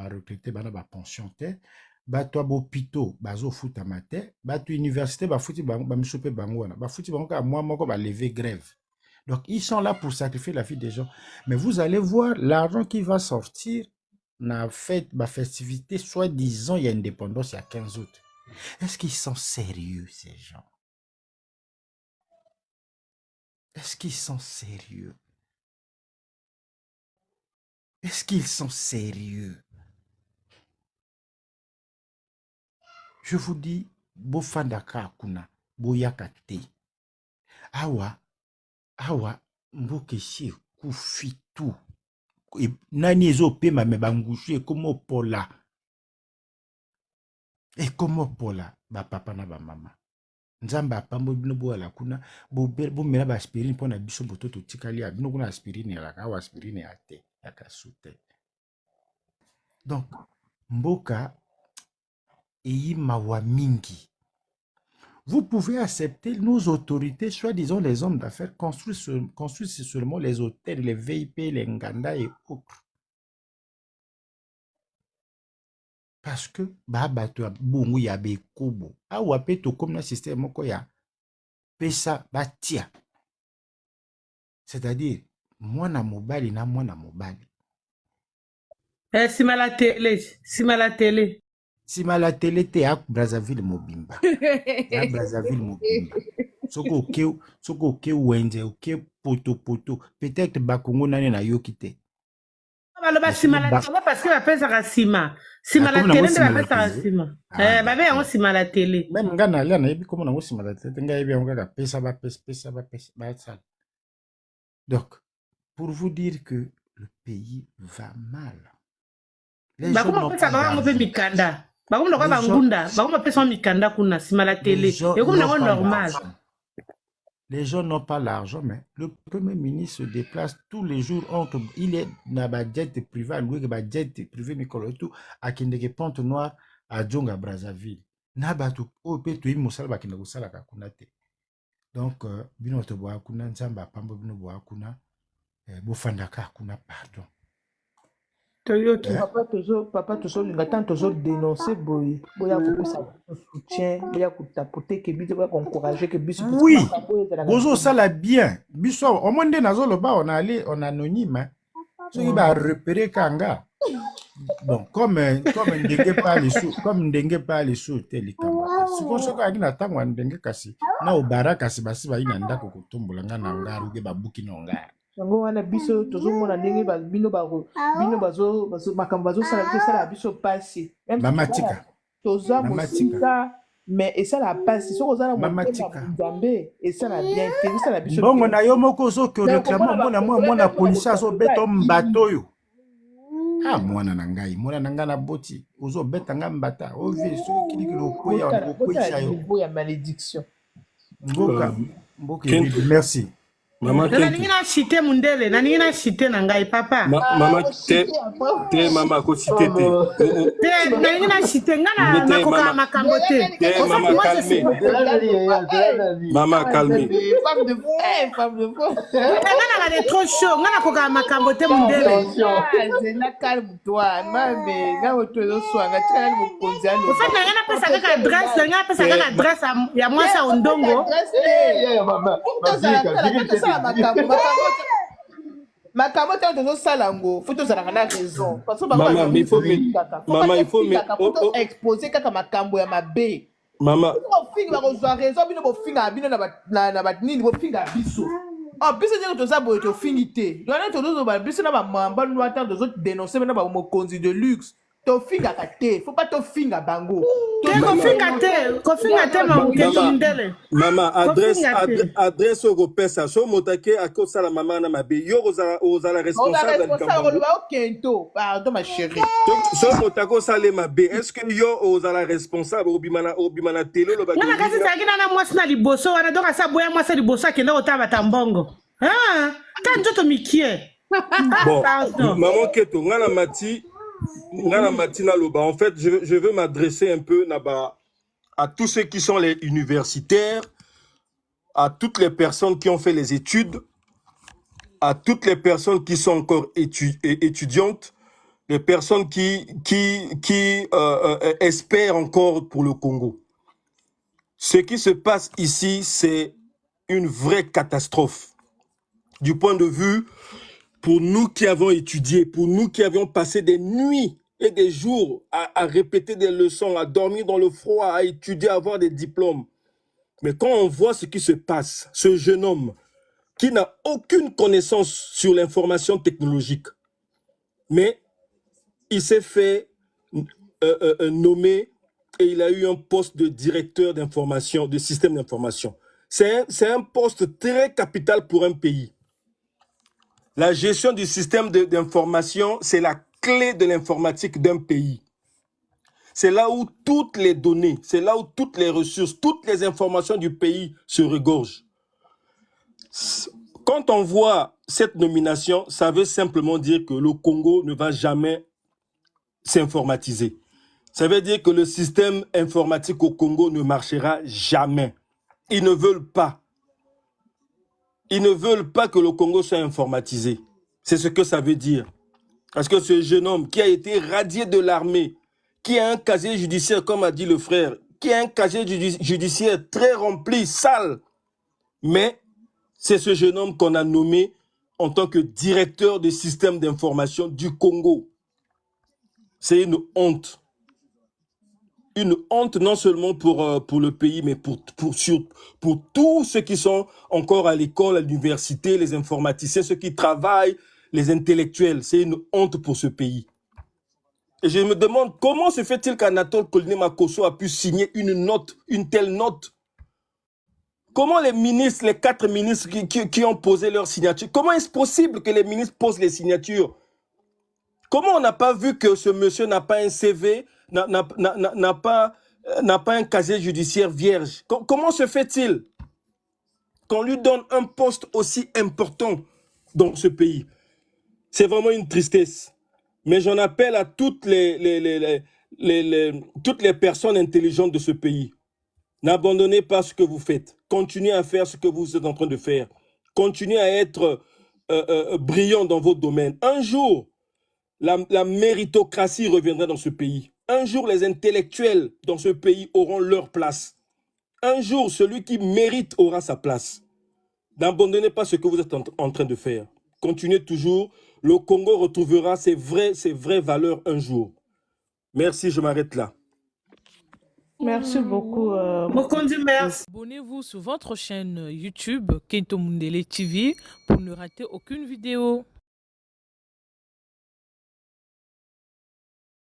[SPEAKER 7] retraité ba pension te, bato bopito bazo futa mate, bato université ba futi ba msope bango wana, ba futi bango ka moi moko ba lever grève. Donc ils sont là pour sacrifier la vie des gens. Mais vous allez voir l'argent qui va sortir na fête ba festivité soi-disant il y a indépendance il y a 15 août. Est-ce qu'ils sont sérieux ces gens? Est-ce qu'ils sont sérieux? Est-ce qu'ils sont sérieux? Je vous dis, Bofandaka kuna, Boyakate. Awa, Mbokeshi, Kufitu. Nani ezo pema me bangushu e komo pola. E komo pola, ba papa na ba mama. Nzamba pambo bino bo ala kuna, bo mena ba aspirine pona biso bototo tikali ya bino kuna aspirine la ka aspirine ate, yakasute. Donc, Mboka et mawa mingi. Vous pouvez accepter nos autorités, soi-disant les hommes d'affaires, construisent seulement les hôtels, les VIP, les Nganda et autres. Parce que, bato bungu ya bekobo. Awa peto comme na système moko ya pesa batia. C'est-à-dire, moi na mobali na moi na mobali.
[SPEAKER 1] Sima la télé.
[SPEAKER 7] Sima la télé te à Brazzaville mobimba. Ya Brazzaville mobimba. Soko ke wenze, ke poto. Peut-être bakongo nane na yokite.
[SPEAKER 1] Sima la télé parce que la pesa ka sima. Sima la télé de la pesa ka sima. Babe yango sima la télé.
[SPEAKER 7] Même ngana ala na yebi komo nango sima la télé nga yebi yango ka pesa ba sala. Donc, pour vous dire que le pays va mal. Les gens
[SPEAKER 1] bakoma
[SPEAKER 7] n'ont
[SPEAKER 1] pesa
[SPEAKER 7] pas
[SPEAKER 1] bango mpe
[SPEAKER 7] d'argent.
[SPEAKER 1] mikanda bakoma loka
[SPEAKER 7] Les gens,
[SPEAKER 1] bangunda bakoma pesa mikanda kuna nsima la
[SPEAKER 7] les
[SPEAKER 1] tele
[SPEAKER 7] gens
[SPEAKER 1] ekoma
[SPEAKER 7] n'ont
[SPEAKER 1] nango
[SPEAKER 7] pas
[SPEAKER 1] normal
[SPEAKER 7] l'argent. Les gens n'ont pas l'argent, mais le Premier ministre se déplace tous les jours entre. Il est dans un jet privé, à louer un jet privé, Mikolo tout, à Kindege Pente Noire, à Djonga Brazzaville. Nabatu, au Pétou, il m'a bakina gusala kakunate. Donc, bino to boa kuna nzamba pambo bino boa kuna, bofandaka kuna pardon.
[SPEAKER 1] toyoki
[SPEAKER 2] Papa, toujours, le gâteau, toujours dénoncer, boy. Boya, pour ça, soutien, boya, pour tapoter, que biso, boya, encourager, que biso,
[SPEAKER 7] Oui, Bozo, ça l'a bien. Biso, au moins, dans le bas, on a allé, on anonyme, hein. So, il va repérer Kanga. Bon, comme Ndenge pas les sous, comme Ndenge pas les sous, tel si on se dit na tango Ndenge kasi, na obara kasi basi ba ina ndako kutumbola nga na ngaru ge babuki na ngara.
[SPEAKER 2] yango wana biso tozomona ndenge bino makambo bazosala biso esala biso pasi
[SPEAKER 7] Mamatika.
[SPEAKER 2] toza mosika mais esala pasi soki oza na motema nzambe esala bien te esala biso
[SPEAKER 7] mbongo na yo moko ozoki oreklame mwana polisi azobeta mbato oyo mwana na ngai na boti ozobeta nga mbata ovie soki kilikili okweyisa yo
[SPEAKER 2] niveau ya malédiction
[SPEAKER 7] mboka merci.
[SPEAKER 1] naningi na chite mundele naningi na chite na ngai papa
[SPEAKER 8] Mama te mama ko cité te
[SPEAKER 1] naningi na chite nga nakoka makambo te
[SPEAKER 8] mama calme mama calme
[SPEAKER 1] nga nanga trop chaud nga nakoka makambo te mundele
[SPEAKER 2] na calme toi mame nga otozoswanga tikana mokonzi ano
[SPEAKER 1] ofait nanga napesa kaka adresse ya mwasi ya ondongo
[SPEAKER 2] makambo te tozosala yango fo tozalaka na raison
[SPEAKER 8] mama il faut
[SPEAKER 2] exposer kaka makambo ya mabe
[SPEAKER 8] mama
[SPEAKER 2] bofinga bakozwa raison bino bofinga bino na banini bofinga biso biso ndenge toza boye tofingi te wana tozozoba biso na bamamba lwata tozodénonce na bamokonzi de luxe tofingaka te faut pas tofinga bango
[SPEAKER 1] kofinga te mundele
[SPEAKER 8] mama adresse au repesa so motake akosala mama na mabe yo ozala responsable
[SPEAKER 2] koloba okento pardon ma chérie
[SPEAKER 8] so motake osala mabe est-ce que yo ozala responsable obima na tele loba
[SPEAKER 1] ngana kasi zalaki na mwasi na liboso wana donc asa boya mwasi liboso akende kotala bata mbongo ka nzoto mikie
[SPEAKER 8] maman keto ngana Matina Loba. En fait, je veux m'adresser un peu à tous ceux qui sont les universitaires, à toutes les personnes qui ont fait les études, à toutes les personnes qui sont encore étudiantes, les personnes qui espèrent encore pour le Congo. Ce qui se passe ici, c'est une vraie catastrophe. Du point de vue pour nous qui avons étudié, pour nous qui avions passé des nuits et des jours à répéter des leçons, à dormir dans le froid, à étudier, à avoir des diplômes. Mais quand on voit ce qui se passe, ce jeune homme qui n'a aucune connaissance sur l'information technologique, mais il s'est fait nommer et il a eu un poste de directeur d'information, de système d'information. C'est un poste très capital pour un pays. La gestion du système d'information, c'est la clé de l'informatique d'un pays. C'est là où toutes les données, c'est là où toutes les ressources, toutes les informations du pays se regorgent. Quand on voit cette nomination, ça veut simplement dire que le Congo ne va jamais s'informatiser. Ça veut dire que le système informatique au Congo ne marchera jamais. Ils ne veulent pas. Ils ne veulent pas que le Congo soit informatisé. C'est ce que ça veut dire. Parce que ce jeune homme qui a été radié de l'armée, qui a un casier judiciaire, comme a dit le frère, qui a un casier judiciaire très rempli, sale, mais c'est ce jeune homme qu'on a nommé en tant que directeur du système d'information du Congo. C'est une honte. Une honte non seulement pour le pays, mais pour tous ceux qui sont encore à l'école, à l'université, les informaticiens, ceux qui travaillent, les intellectuels. C'est une honte pour ce pays. Et je me demande comment se fait-il qu'Anatole Kolné Makosso a pu signer une telle note. Comment les ministres, les 4 ministres qui ont posé leur signature, comment est-ce possible que les ministres posent les signatures? Comment on n'a pas vu que ce monsieur n'a pas un CV, n'a pas un casier judiciaire vierge? Comment se fait-il qu'on lui donne un poste aussi important dans ce pays? C'est vraiment une tristesse. Mais j'en appelle à toutes toutes les personnes intelligentes de ce pays. N'abandonnez pas ce que vous faites. Continuez à faire ce que vous êtes en train de faire. Continuez à être brillant dans votre domaine. Un jour, la méritocratie reviendra dans ce pays. Un jour, les intellectuels dans ce pays auront leur place. Un jour, celui qui mérite aura sa place. N'abandonnez pas ce que vous êtes en train de faire. Continuez toujours. Le Congo retrouvera ses vraies valeurs un jour. Merci, je m'arrête là.
[SPEAKER 2] Merci beaucoup.
[SPEAKER 1] Mokondi, merci.
[SPEAKER 2] Abonnez-vous sur votre chaîne YouTube Kento Mundele TV pour ne rater aucune vidéo.